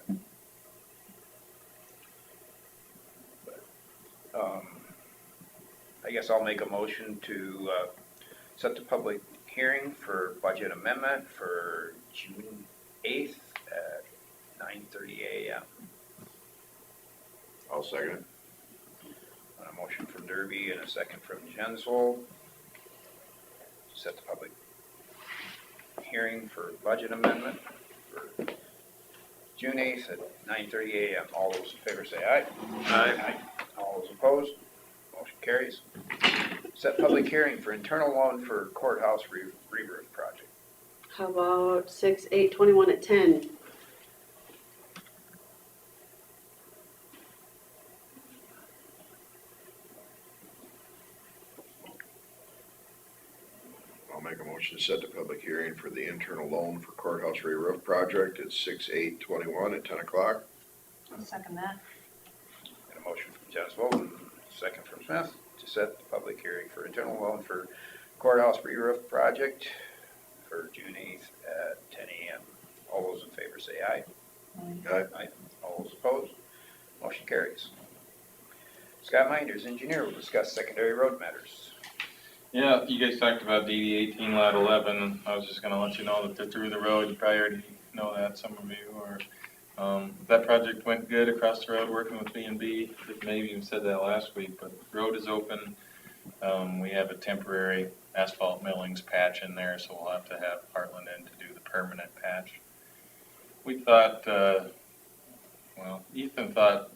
But, I guess I'll make a motion to set the public hearing for budget amendment for June 8th at 9:30 a.m. I'll second it. A motion from Derby and a second from Jensvold. Set the public hearing for budget amendment for June 8th at 9:30 a.m. All those in favor say aye. Aye. All those opposed, motion carries. Set public hearing for internal loan for courthouse re-roof project. How about 6/8/21 at 10? I'll make a motion to set the public hearing for the internal loan for courthouse re-roof project at 6/8/21 at 10 o'clock. or? I'll second that. And a motion from Jensvold and a second from Smith to set the public hearing for internal loan for courthouse re-roof project for June 8th at 10 a.m. All those in favor say aye. Aye. All those opposed, motion carries. Scott Minders, engineer, will discuss secondary road matters. Yeah, you guys talked about DD 18 lot 11. I was just gonna let you know that they're through the road. You probably already know that, some of you, or, that project went good across the road, working with B&B. Maybe even said that last week, but the road is open. We have a temporary asphalt millings patch in there, so we'll have to have Heartland in to do the permanent patch. We thought, Ethan thought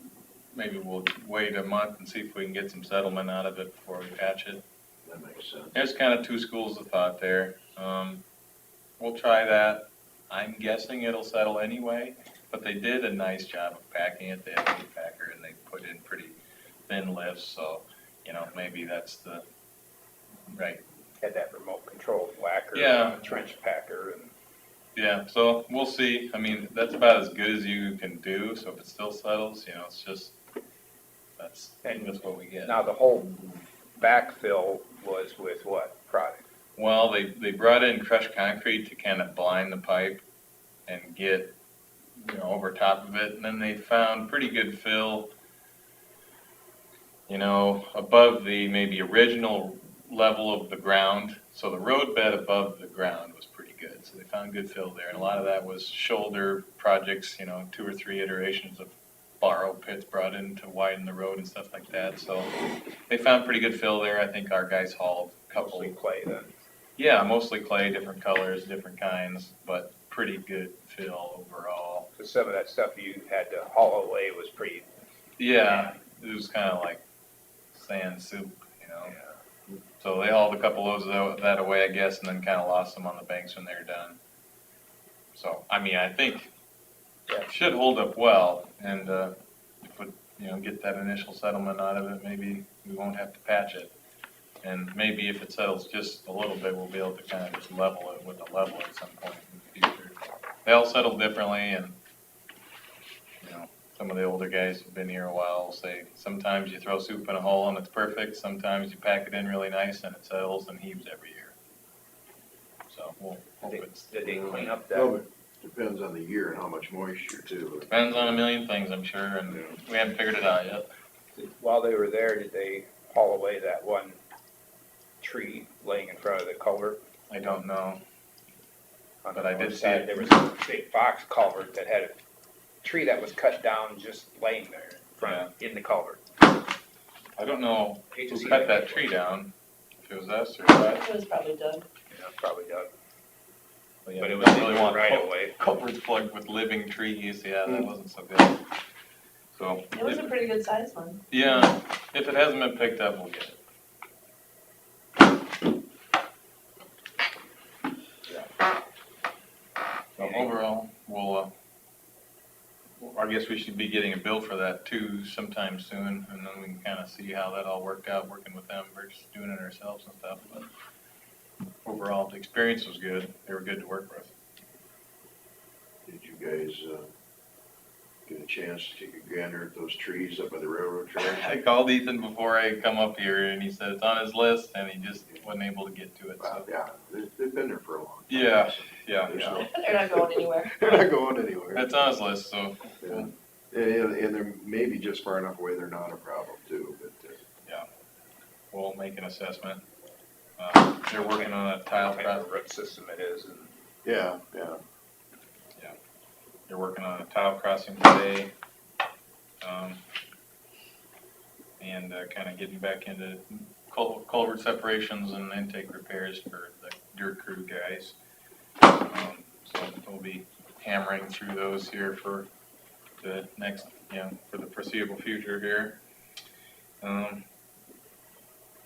maybe we'll wait a month and see if we can get some settlement out of it before we patch it. That makes sense. There's kind of two schools of thought there. We'll try that. I'm guessing it'll settle anyway, but they did a nice job of packing it. They had a heat packer and they put in pretty thin lifts, so, maybe that's the right. Had that remote controlled whacker, Yeah. trench packer, and Yeah, so we'll see. I mean, that's about as good as you can do, so if it still settles, it's just, that's what we get. now the whole backfill was with what product? Well, they brought in crushed concrete to kind of blind the pipe and get, over top of it, and then they found pretty good fill, above the maybe original level of the ground. So the road bed above the ground was pretty good, so they found good fill there, and a lot of that was shoulder projects, 2 or 3 iterations of borrow pits brought in to widen the road and stuff like that, so they found pretty good fill there. I think our guys hauled a couple. Mostly clay then. Yeah, mostly clay, different colors, different kinds, but pretty good fill overall. Cause some of that stuff you had to haul away was pretty, Yeah, it was kind of like sand soup, So they hauled a couple loads of that away, I guess, and then kind of lost them on the banks when they were done. So, I think it should hold up well, and if we, get that initial settlement out of it, maybe we won't have to patch it. And maybe if it settles just a little bit, we'll be able to kind of just level it with a level at some point in the future. They all settle differently, and, some of the older guys who've been here a while will say, sometimes you throw soup in a hole and it's perfect, sometimes you pack it in really nice and it settles and heaves every year. So we'll hope it's, did they clean up Well, that? it depends on the year and how much moisture too. depends on a million things, I'm sure, and we haven't figured it out yet. While they were there, did they haul away that one tree laying in front of the culvert? I don't know. On But the I did north see side, it. there was a big box culvert that had a tree that was cut down just laying there in the culvert. I don't know Hate to who see cut that tree down, if it was us or what. It was probably Doug. Yeah, probably Doug. Yeah, But it we was don't in really the want right away. culverts plugged with living trees, that wasn't so good. So, It was a pretty good sized one. yeah, if it hasn't been picked up, we'll get it. So overall, I guess we should be getting a bill for that too sometime soon, and then we can kind of see how that all worked out, working with them versus doing it ourselves and stuff. But overall, the experience was good. They were good to work with. Did you guys, get a chance to take a gander at those trees up by the railroad track? I called Ethan before I come up here, and he said it's on his list, and he just wasn't able to get to it. So. Yeah, they've been there for a long time. Yeah, yeah. There's no- They're not going anywhere. They're not going anywhere. It's on his list, so Yeah. And they're maybe just far enough away, they're not a problem too, but, we'll make an assessment. They're working on a tile What kind cross. of root system it is and. yeah. They're working on a tile crossing today. And kind of getting back into culvert separations and intake repairs for the dirt crew guys. So we'll be hammering through those here for the next, for the foreseeable future here.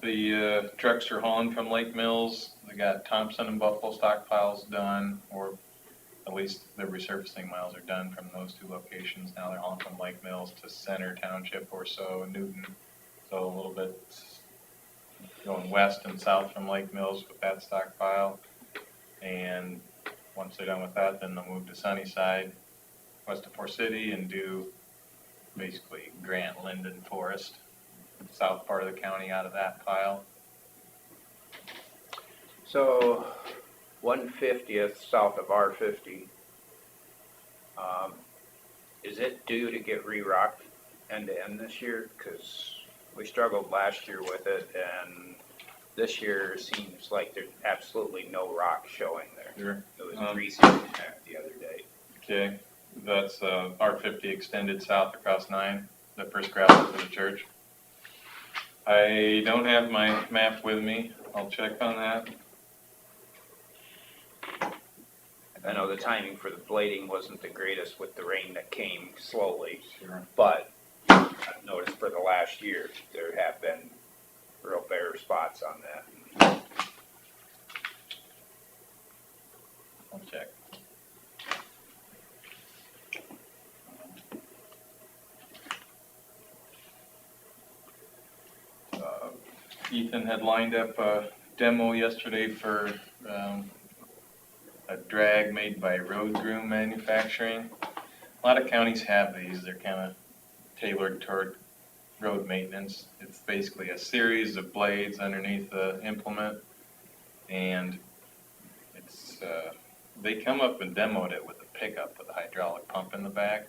The trucks are hauling from Lake Mills. They got Thompson and Buffalo stockpiles done, or at least the resurfacing miles are done from those 2 locations. Now they're hauling from Lake Mills to Center Township or so, Newton. So a little bit going west and south from Lake Mills with that stockpile. And once they're done with that, then they'll move to Sunnyside, west of Fort City, and do basically Grant Linden Forest, south part of the county out of that pile. So, 150th south of R50, is it due to get re-rocked end to end this year? Because we struggled last year with it, and this year seems like there's absolutely no rock showing there. Sure. It was greasy the other day. Okay, that's R50 extended south across 9, the first gravel to the church. I don't have my map with me. I'll check on that. I know the timing for the blading wasn't the greatest with the rain that came slowly, Sure. but I've noticed for the last year, there have been real bare spots on that. I'll check. Ethan had lined up a demo yesterday for a drag made by Road Groom Manufacturing. A lot of counties have these. They're kind of tailored toward road maintenance. It's basically a series of blades underneath the implement, And it's, they come up and demoed it with a pickup with a hydraulic pump in the back.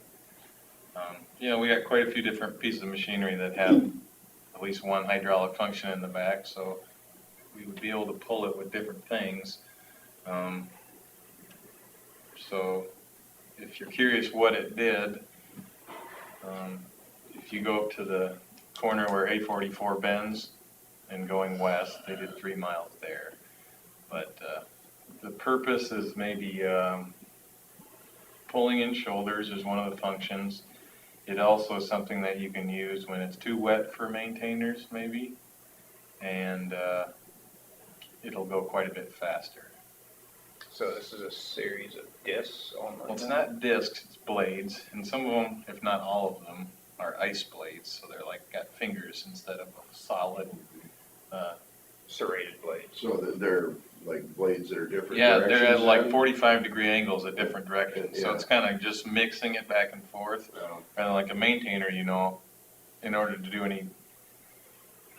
You know, we got quite a few different pieces of machinery that have at least one hydraulic function in the back, so we would be able to pull it with different things. So if you're curious what it did, if you go up to the corner where A44 bends and going west, they did 3 miles there. But the purpose is maybe pulling in shoulders is one of the functions. It also is something that you can use when it's too wet for maintainers, maybe, and it'll go quite a bit faster. So this is a series of discs only? Well, it's not discs, it's blades, and some of them, if not all of them, are ice blades, so they're like got fingers instead of a solid. Serrated blades. So they're like blades that are different Yeah, directions? they're at like then? 45-degree angles at different directions, so Yeah. it's kind of just mixing it back and forth. Yeah. Kind of like a maintainer, you know, in order to do any,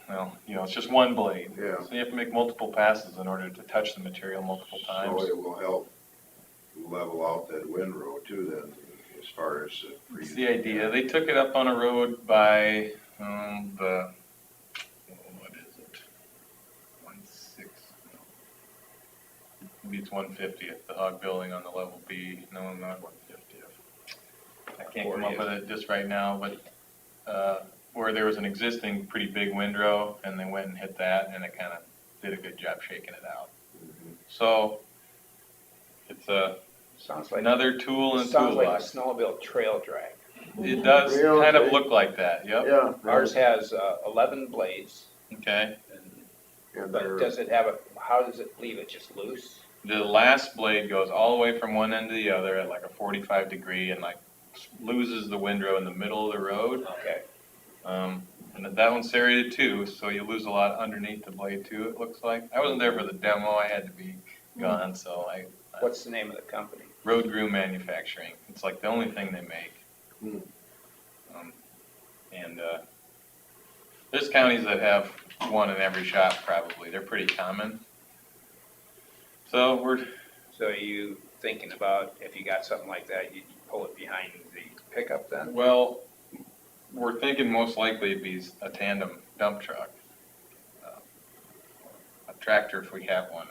well, you know, it's just one blade. Yeah. So you have to make multiple passes in order to touch the material multiple times. So it will help level out that windrow too then, as far as. That's the idea. They took it up on a road by the, what is it? 16, maybe it's 150th, the Hog Building on the level B. No, not 150th. I can't come up with it just right now, but where there was an existing pretty big windrow, and they went and hit that, and it kind of did a good job shaking it out. So it's Sounds like another tool in the sounds like a toolbox. snowmobile trail drag. It does Yeah, kind of okay. look like that, yep. Yeah. Ours has 11 blades, And Okay. but they're, does it have how does it leave it just loose? The last blade goes all the way from one end to the other at like a 45 degree and like loses the windrow in the middle of the road. Okay. And that one's serrated too, so you lose a lot underneath the blade too, it looks like. I wasn't there for the demo, I had to be gone, so What's the name of the company? Road Groom Manufacturing. It's like the only thing they make. And there's counties that have one in every shop probably. They're pretty common. So So you thinking about if you got something like that, you pull it behind the pickup then? well, we're thinking most likely it'd be a tandem dump truck. A tractor if we have one.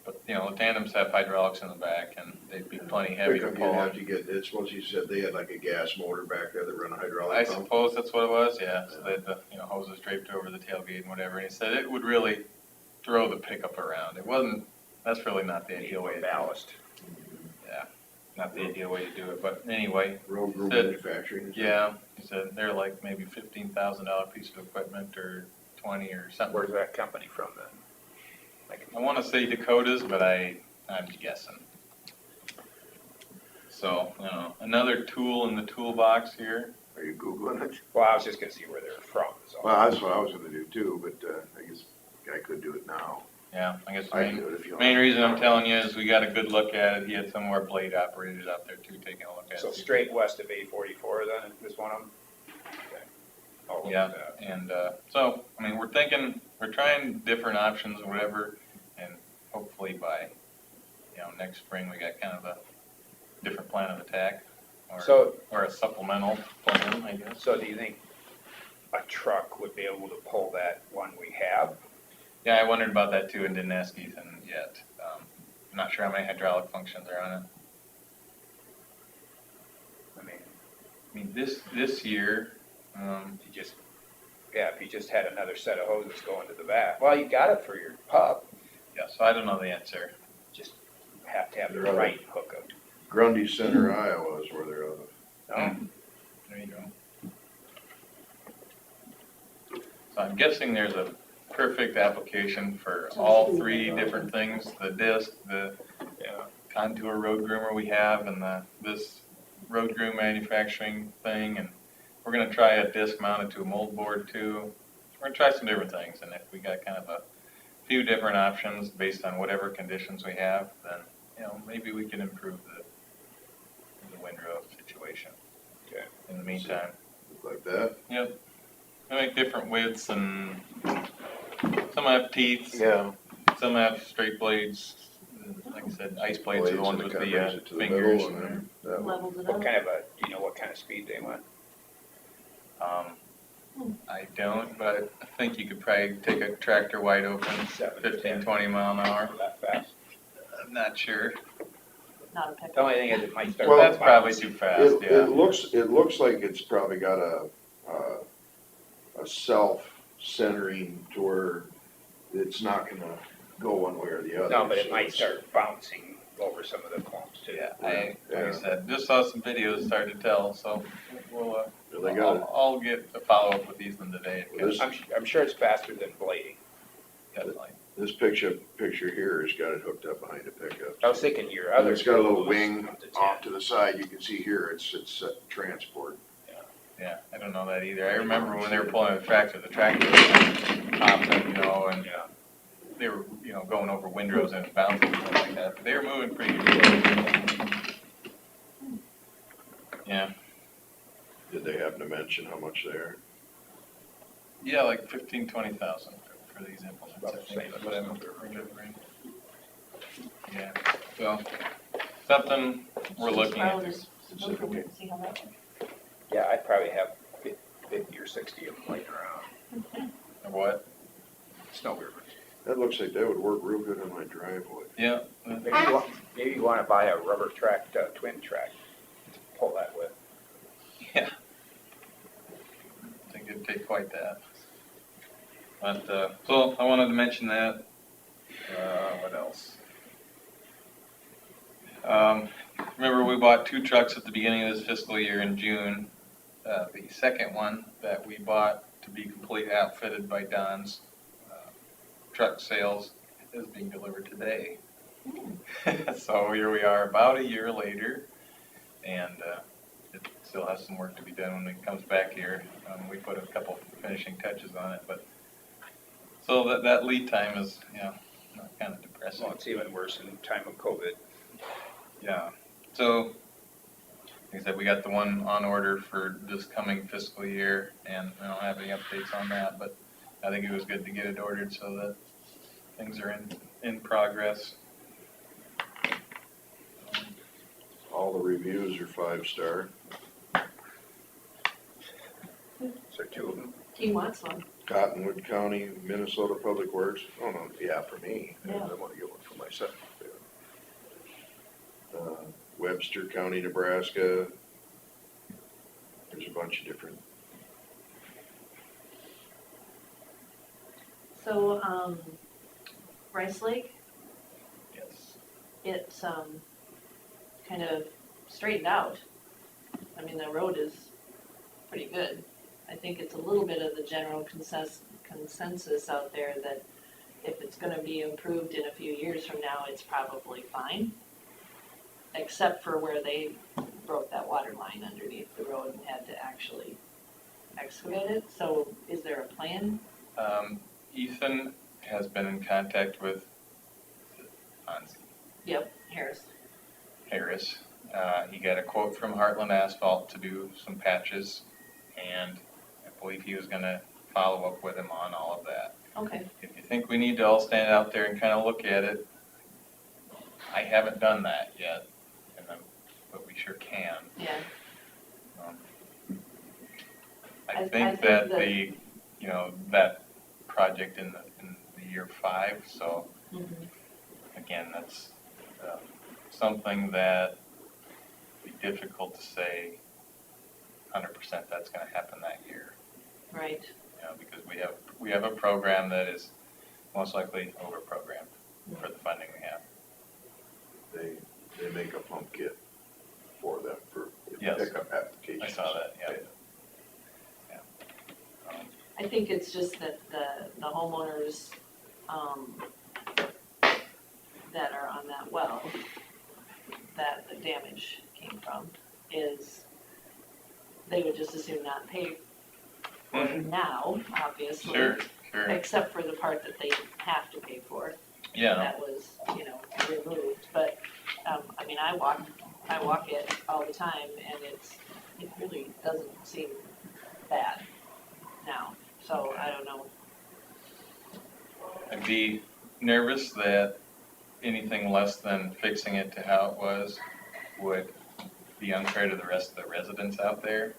But, you know, the tandems have hydraulics in the back and they'd be plenty heavy to pickup, pull. you'd have to get, it's what you said, they had like a gas motor back there that run a I hydraulic pump. suppose that's what it was, yeah. So they had the, you know, hoses draped over the tailgate and whatever. And he said it would really throw the pickup around. It wasn't, that's really not the ideal way to do it. Ballast. Yeah, not the ideal way to do it. But anyway, Road Groom Said- Manufacturing. yeah, he said they're like maybe $15,000 piece of equipment or 20 or something. Where's that company from then? I want to say Dakotas, but I'm guessing. So, you know, another tool in the toolbox here. Are you Googling it? Well, I was just gonna see where they're from. So. Well, that's what I was gonna do too, but, I guess I could do it now. Yeah, I guess the I can main, do it if you want. main reason I'm telling you is we got a good look at it. He had some of our blade operators out there too taking a look at So it. straight west of A44 then is one of them? Okay. I'll look Yeah, at that. and so, I mean, we're trying different options or whatever, and hopefully by, you know, next spring, we got kind of a different plan of attack, or a supplemental plan, I guess. So do you think a truck would be able to pull that one we have? Yeah, I wondered about that too and didn't ask Ethan yet. I'm not sure how many hydraulic functions are on it. I mean, this year, If you just had another set of hoses going to the back. Well, you got it for your pup, yeah, so I don't know the answer. just have to have the right hookup. Grundy Center, Iowa is where they're out of. No? There you go. So I'm guessing there's a perfect application for all three different things, the disc, the contour road groomer we have, and this road groom manufacturing thing, and we're gonna try a disc mounted to a mold board too. We're gonna try some different things, and if we got kind of a few different options based on whatever conditions we have, then, you know, maybe we can improve the windrow situation. Okay. In the meantime. Look like that? Yep. I make different widths and some have teeth. Yeah. some have straight blades, like I said, ice blades are the ones and with it the kinda brings it to the fingers. middle, and then that one. Levels it What up. kind of a, do you know what kind of speed they want? I don't, but I think you could probably take a tractor wide open, 7, 15, 10, 20 mile an hour. that fast? I'm not sure. Not a The pickup. only thing is it might start. Well, That's probably too fast, yeah. It looks like it's probably got a self-centering to where it's not gonna go one way or the other. No, but it so might it's- start bouncing over some of the clumps too. Yeah, like Yeah. I said, just saw some videos start to tell, so we'll, Yeah, they got it. I'll get a follow-up with Ethan today. Well, this- I'm sure it's faster than blading. Definitely. This picture here has got it hooked up behind a pickup. I was thinking your And other. it's got a little was wing up to 10. off to the side, you can see here, it's transport. Yeah, I don't know that either. I remember when they were pulling the tractor was popping, you know, and Yeah. they were, you know, going over windrows and bouncing and stuff like that, but they were moving pretty good. Yeah, Did they happen to mention how much they are? yeah, like 15, 20,000 for these implements, I About the think, same is what I'm as remembering. Yeah, so, something we're looking at. See how that works. Yeah, I probably have 50 or 60 of them laying around. What? Snow removers. That looks like that would work real good on my driveway. Yeah, Maybe you wanna buy a rubber tracked, twin track to pull that with. yeah. I think it'd take quite that. But, so I wanted to mention that. What else? Remember we bought 2 trucks at the beginning of this fiscal year in June. The second one that we bought to be completely outfitted by Don's truck sales is being delivered today. So here we are about a year later, and it still has some work to be done when it comes back here. We put a couple finishing touches on it, but so that lead time is, you know, kind of depressing. Well, it's even worse in time of COVID. Yeah, so, like I said, we got the one on order for this coming fiscal year, and I don't have any updates on that, but I think it was good to get it ordered so that things are in progress. All the reviews are 5-star. So 2 of them. He wants one. Cottonwood County, Minnesota Public Works. Oh, no, yeah, for me. Yeah. I want to get one for myself. Webster County, Nebraska. There's a bunch of different. So, Rice Lake, Yes. it's, kind of straightened out. I mean, the road is pretty good. I think it's a little bit of the general consensus out there that if it's gonna be improved in a few years from now, it's probably fine. Except for where they broke that water line underneath the road and had to actually excavate it. So is there a plan? Ethan has been in contact with Hansi Yep, Harris. Harris. He got a quote from Heartland Asphalt to do some patches, and I believe he was gonna follow up with him on all of that. Okay, If you think we need to all stand out there and kind of look at it, I haven't done that yet, but we sure can. yeah. I I think think that that- the, you know, that project in the year 5, so Mhm. again, that's something that would be difficult to say 100% that's gonna happen that year. Right. You know, because we have a program that is most likely over-programmed for the funding we have. They make a pump kit for them for Yes. pickup applications. I saw that, yeah. I think it's just that the homeowners, that are on that well, that the damage came from, is they would just as soon not pay for it now, obviously. Sure, sure, Except for the part that they have to pay for, yeah, that was, removed, but, I mean, I walk it all the time, and it really doesn't seem bad now, so I don't know. I'd be nervous that anything less than fixing it to how it was would be unfair to the rest of the residents out there.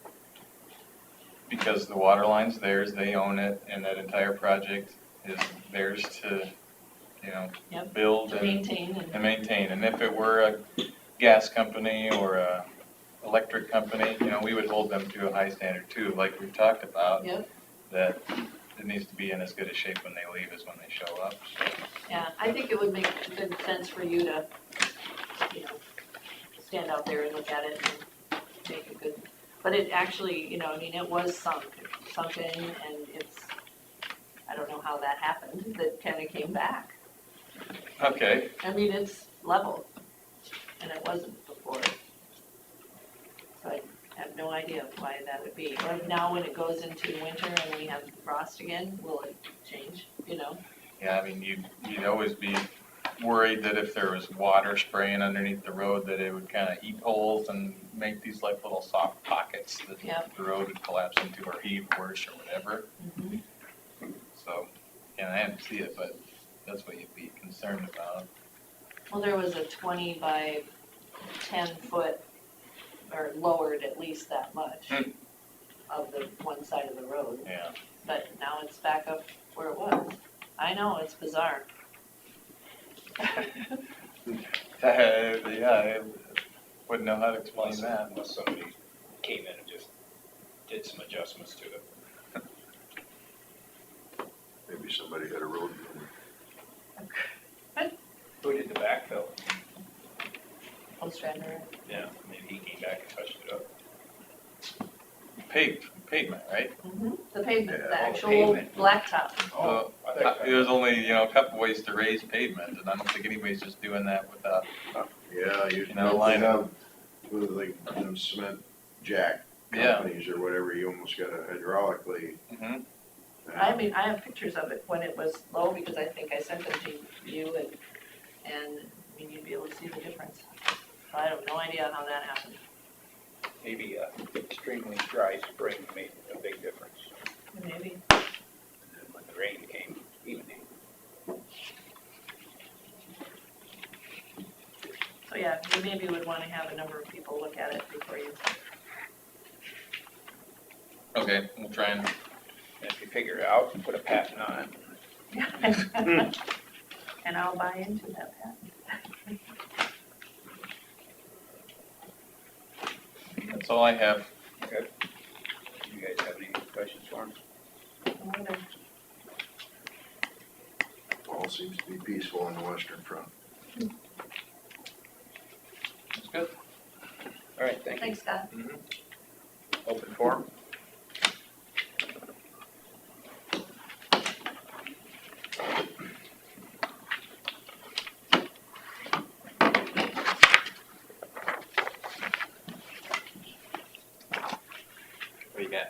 Because the water line's theirs, they own it, and that entire project is theirs to, Yep. build To and maintain. And if it were a gas company or a electric company, we would hold them to a high standard too, like we've talked about. Yep. That it needs to be in as good a shape when they leave as when they show up. Yeah, I think it would make good sense for you to, stand out there and look at it and make it good. But it actually, it was sunk in, and it's, I don't know how that happened, that kind of came back. Okay, I mean, it's level, and it wasn't before. So I have no idea why that would be. Or now when it goes into winter and we have frost again, will it change, yeah, I mean, you'd always be worried that if there was water spraying underneath the road, that it would kind of eat holes and make these like little soft pockets that Yep. the road would collapse into or heave worse or whatever. Mhm. So, I didn't see it, but that's what you'd be concerned about. Well, there was a 20 by 10 foot, or lowered at least that much of the one side of the road. Yeah. But now it's back up where it was. I know, it's bizarre. Yeah, I wouldn't know how to explain Unless, that. unless somebody came in and just did some adjustments to it. Maybe somebody had a road. Who did the backfill? Ostrander. Yeah, maybe he came back and touched it up. Pavement, right? The pavement, Yeah, the oh, actual pavement. blacktop. Oh, I thought- There's only, a couple ways to raise pavement, and I don't think anybody's just doing that without, Yeah, you line have, with like, cement jack Yeah. companies or whatever, you almost gotta hydraulically. Mhm. I mean, I have pictures of it when it was low, because I think I sent them to you, and I mean, you'd be able to see the difference. So I have no idea how that happened. Maybe extremely dry spring made a big difference. Maybe. And when the rain came, evening. So yeah, you maybe would want to have a number of people look at it before you. Okay, we'll try and, And if you figure it out, put a patent on it. And I'll buy into that patent. that's all I have. Okay. You guys have any questions for him? All seems to be peaceful on the western front. That's good. All right, thank you. Thanks, Scott. Open forum? What do you got?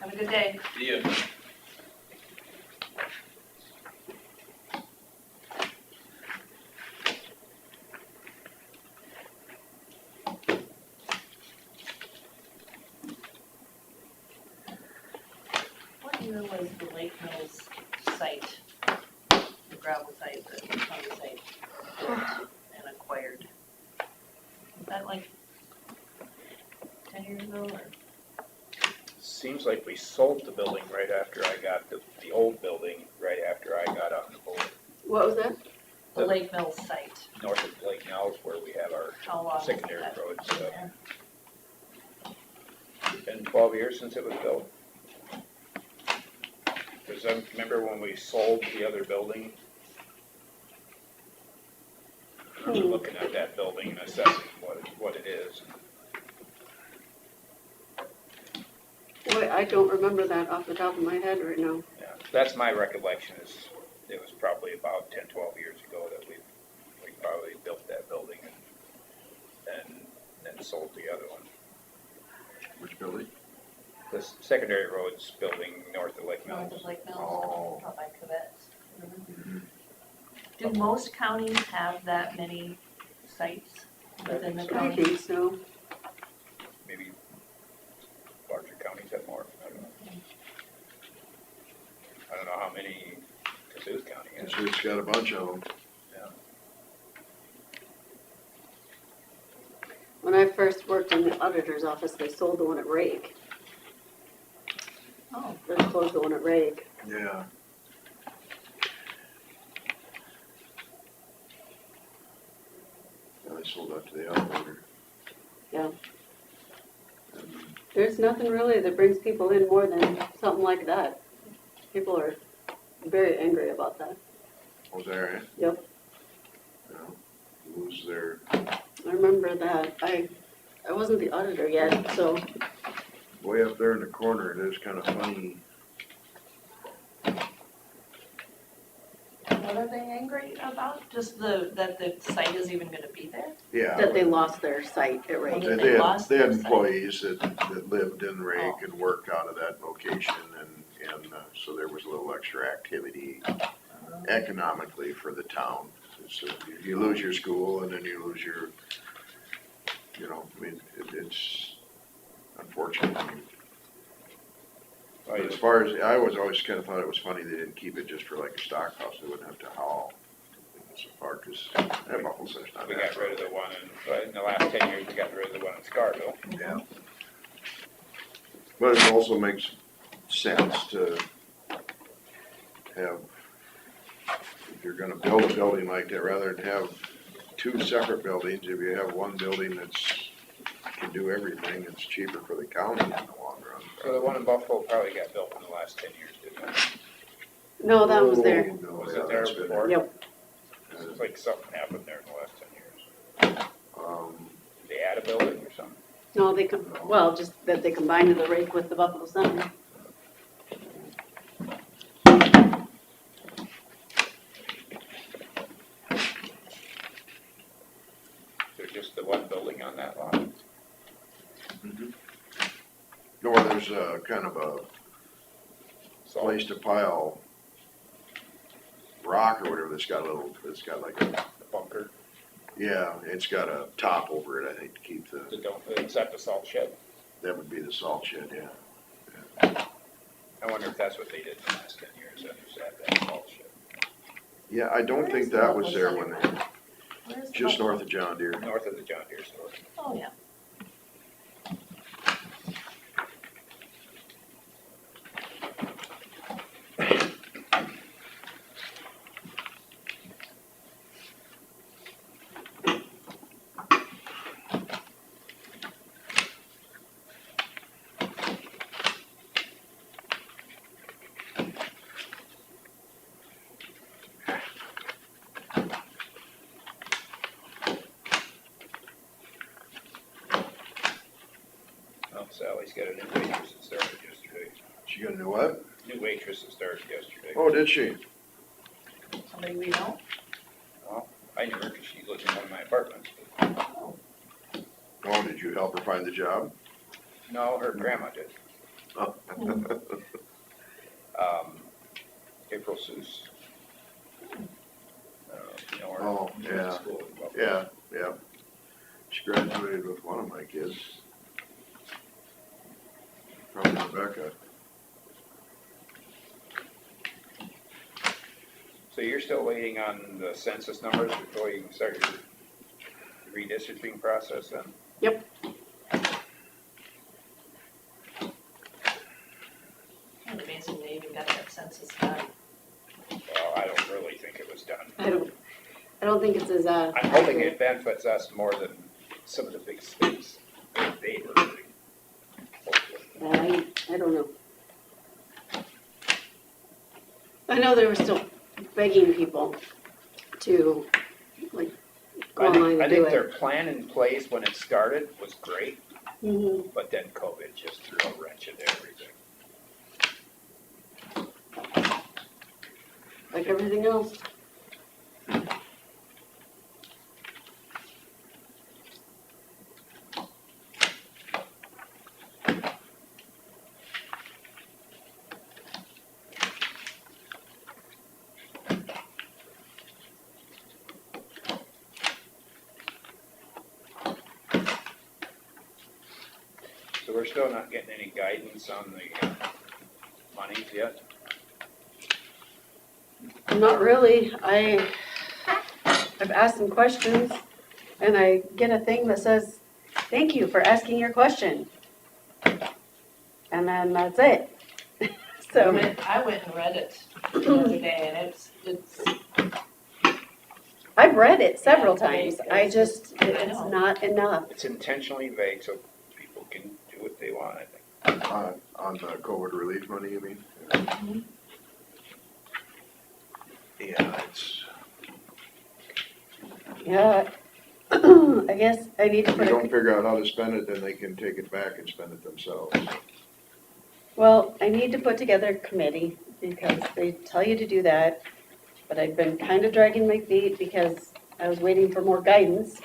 Have a good day. See ya. What year was the Lake Mills site, the gravel site, the county site, built and acquired? Was that like 10 years ago, or? Seems like we sold the building right after I got the old building, right after I got on the board. What was that? The Lake Mills site, North of Lake Nels, where we have our how long? secondary has that roads. been there? It's been 12 years since it was built. Because I remember when we sold the other building, looking at that building and assessing what it is. Boy, I don't remember that off the top of my head right now. Yeah, that's my recollection, is it was probably about 10, 12 years ago that we probably built that building and then sold the other one. Which building? The secondary roads building north of Lake North Mills. of Lake Mills, Oh. out by Covette. Do most counties have that many sites within the I county? think so. Maybe larger counties have more, I don't know. how many Cassuth County has. It's got a bunch of them. When I first worked in the auditor's office, they sold the one at Rake. Oh, They closed the one at Rake. Yeah. Yeah, they sold that to the outfitter. Yeah. And There's nothing really that brings people in more than something like that. People are very angry about that. was there, eh? Yep. Yeah. Lose their, I remember that. I wasn't the auditor yet, so way up there in the corner, it is kind of funny. what are they angry about? Just that the site is even gonna be there? Yeah. that they lost their site at Rake. Well, They lost had their site. employees that lived in Rake Oh. and worked out of that location, and so there was a little extra activity economically for the town. So you lose your school, and then you lose your, I mean, it's unfortunate. But as far as, I always kind of thought it was funny they didn't keep it just for like a stock house, they wouldn't have to haul so far, because that Buffalo Center's not We that got rid of the one in the last 10 years, we got rid of the one in Scarville. Yeah. But it also makes sense to have, if you're gonna build a building like that, rather than have two separate buildings, if you have one building can do everything, it's cheaper for the county in the long run. So the one in Buffalo probably got built in the last 10 years, didn't it? No, that was there. Oh, no, Was yeah, it there that's been- before? Yep. It's like something happened there in the last 10 years. Did they add a building or something? No, well, just that they combined the Rake with the Buffalo Center. There's just the one building on that lot? Or there's a kind of a So place to pile rock or whatever it's got like a, the bunker, yeah, it's got a top over it, I think, to keep is that the salt shed? that would be the salt shed, yeah. I wonder if that's what they did in the last 10 years, after that salt shed. Yeah, I don't Where is think the that was Buffalo there when Center? they, Where's the just Buffalo- north of John Deere. North of the John Deere store. Oh, yeah. Oh, Sally's got a new waitress that started yesterday. She got a new what? New waitress that started yesterday. Oh, did she? Somebody we know? Well, I knew her because she lived in one of my apartments. Oh, Oh, did you help her find the job? No, her grandma did. Oh. April Seuss. You know her? Oh, She went to yeah. school in Buffalo. Yeah, yeah. She graduated with one of my kids. Probably Rebecca. So you're still waiting on the census numbers before you can start your redistricting process then? Yep. kind of amazing they even got that census done. Well, I don't really think it was done. I don't think it's as, I'm hoping it benefits us more than some of the big states. They were really, hopefully. I don't know. I know they were still begging people to, like, go online I and do think their it. plan in place when it started was great, Mhm. but then COVID just threw a wrench into everything. Like everything else. So we're still not getting any guidance on the monies yet? Not really. I've asked some questions and I get a thing that says, thank you for asking your question. And then that's it. So, I went and read it the other day, and it's I've read it several Yeah, times. vague. I just, I it's know. not enough. It's intentionally vague so people can do what they want, I think. On the COVID relief money, you mean? Mhm. Yeah, it's, Yeah. I guess I need to if you put don't a, figure out how to spend it, then they can take it back and spend it themselves. well, I need to put together a committee because they tell you to do that. But I've been kind of dragging my feet because I was waiting for more guidance.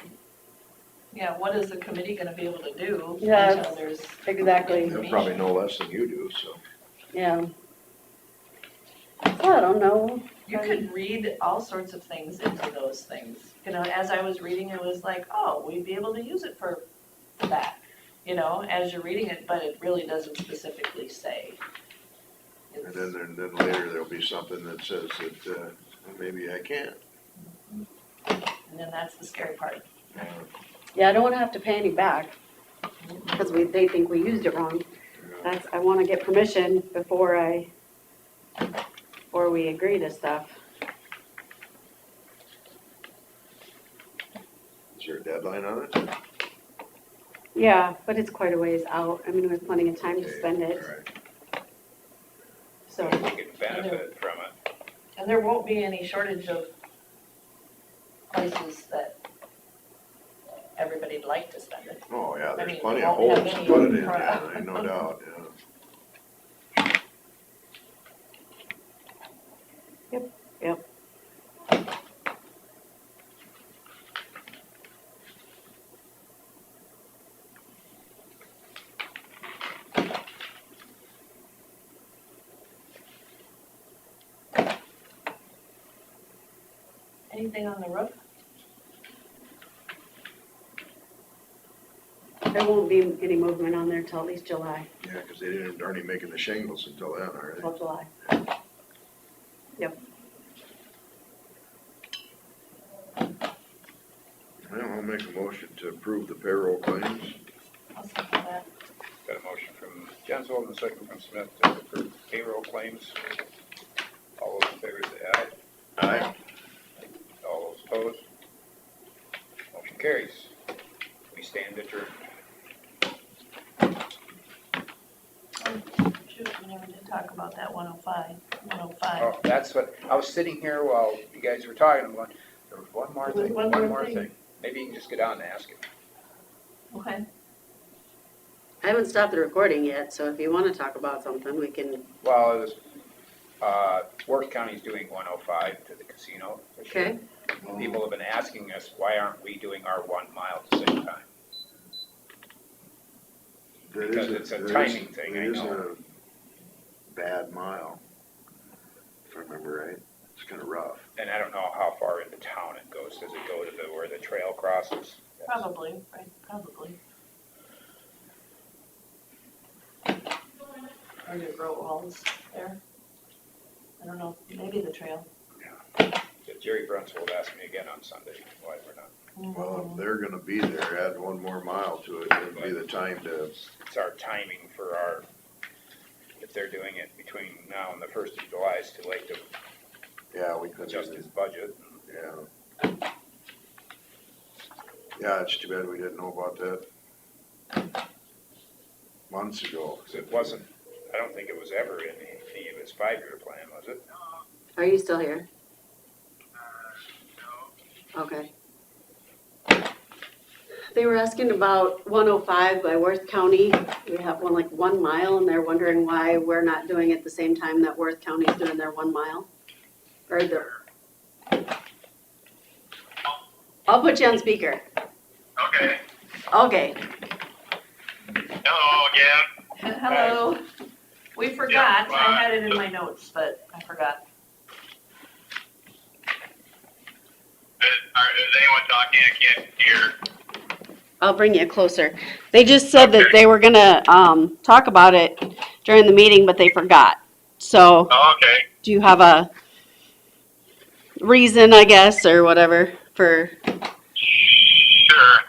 Yeah, what is the committee gonna be able to do Yeah, until there's Exactly, They'll probably know less than you do, so. yeah. So I don't know. You could read all sorts of things into those things. You know, as I was reading, it was like, oh, we'd be able to use it for that, you know, as you're reading it, but it really doesn't specifically say. And then later there'll be something that says that, maybe I can't. And then that's the scary part. Yeah, I don't want to have to pay any back because they think we used it wrong. I want to get permission before we agree to stuff. Is there a deadline on it? Yeah, but it's quite a ways out. I mean, we have plenty of time to Okay, spend it, all right. so. You can benefit from it. And there won't be any shortage of places that everybody'd like to spend it. Oh, yeah, I there's mean, plenty we of won't holes have to any put it in, pro- yeah, ain't no doubt, yeah. Yep. Anything on the roof? There won't be any movement on there till at least July, Yeah, 'cause they aren't even making the shingles until then, are they? till July. Well, I'll make a motion to approve the payroll claims. I'll second that. Got a motion from Jensel and a second from Smith to approve payroll claims. All those in favor say aye. Aye. All those opposed? Motion carries. We stand adjourned. Shoot, we never did talk about that 105. Oh, that's what, I was sitting here while you guys were talking, I'm going, there was one more There was thing, one one more more thing. thing. Maybe you can just go down and ask it. Okay, I haven't stopped the recording yet, so if you want to talk about something, we can, Well, it was, Worth County's doing 105 to the casino this year. okay? People have been asking us, why aren't we doing our 1 mile at the same time? That Because is it's a that is- timing thing, I It is know. a bad mile, if I remember right. It's kinda rough. And I don't know how far into town it goes. Does it go to where the trail crosses? probably, right, probably. Or the road walls there. I don't know, maybe the trail. Jerry Brunson will ask me again on Sunday why we're not. Well, if they're gonna be there, add 1 more mile to it, it'd be the time to, It's our timing for our, if they're doing it between now and the 1st of July, it's too late to yeah, we could adjust just, his budget. yeah. Yeah, it's too bad we didn't know about that months ago. Because it wasn't, I don't think it was ever in any of his 5-year plan, was it? Are you still here? Okay. They were asking about 105 by Worth County. We have one, like 1 mile, and they're wondering why we're not doing it the same time that Worth County's doing their 1 mile. Or I'll put you on speaker. Okay. Okay. Hello again. Hello. We forgot, Yeah, I had it in my notes, but I forgot. Is anyone talking? I can't hear. I'll bring you closer. They just said that they were gonna, talk about it during the meeting, but they forgot. So, Oh, okay. do you have a reason, I guess, or whatever for, Sure.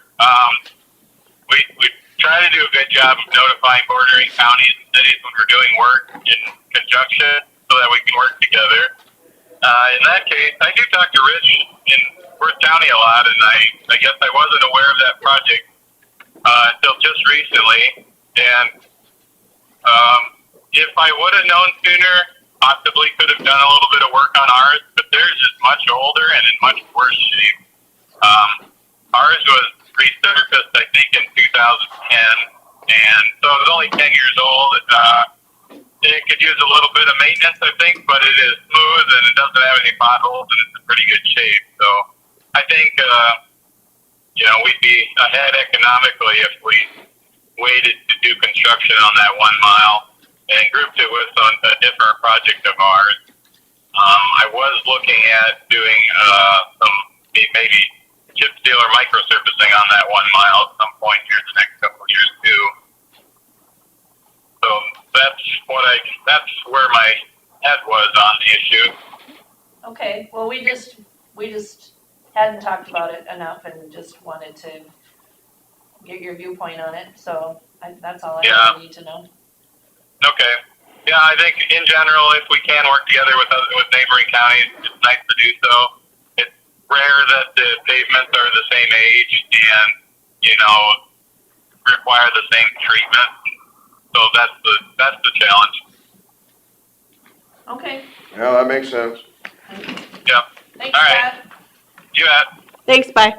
We try to do a good job of notifying bordering counties and cities when we're doing work in conjunction so that we can work together. In that case, I do talk to Rich in Worth County a lot, and I guess I wasn't aware of that project until just recently. And if I would have known sooner, possibly could have done a little bit of work on ours, but theirs is much older and in much worse shape. Ours was resurfaced, I think, in 2010, and so it was only 10 years old. It could use a little bit of maintenance, I think, but it is smooth and it doesn't have any potholes and it's in pretty good shape. So I think, we'd be ahead economically if we waited to do construction on that 1 mile and grouped it with a different project of ours. I was looking at doing some maybe chip seal or microsurfacing on that 1 mile at some point here in the next couple of years too. So that's where my head was on the issue. Okay, well, we just hadn't talked about it enough and just wanted to get your viewpoint on it, so that's all I Yeah. really need to know. Okay. Yeah, I think in general, if we can work together with neighboring counties, it's nice to do so. It's rare that the pavements are the same age and, require the same treatment. So that's the challenge. Okay, Yeah, that makes sense. Yep. thanks, All right. Brad. You bet. thanks, bye.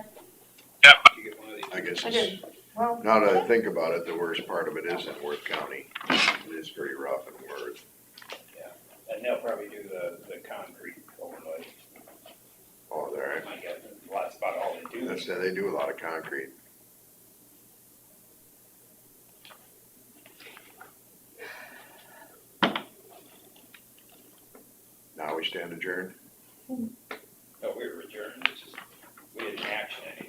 Yep. You get one of these. I guess I it's, did, well, now that I think about it, the worst part of it is in Worth County. It is pretty rough in Worth. And they'll probably do the concrete overlay. Oh, there, I guess that's about all they do. they do a lot of concrete. Now we stand adjourned. No, we were adjourned, we didn't action anything.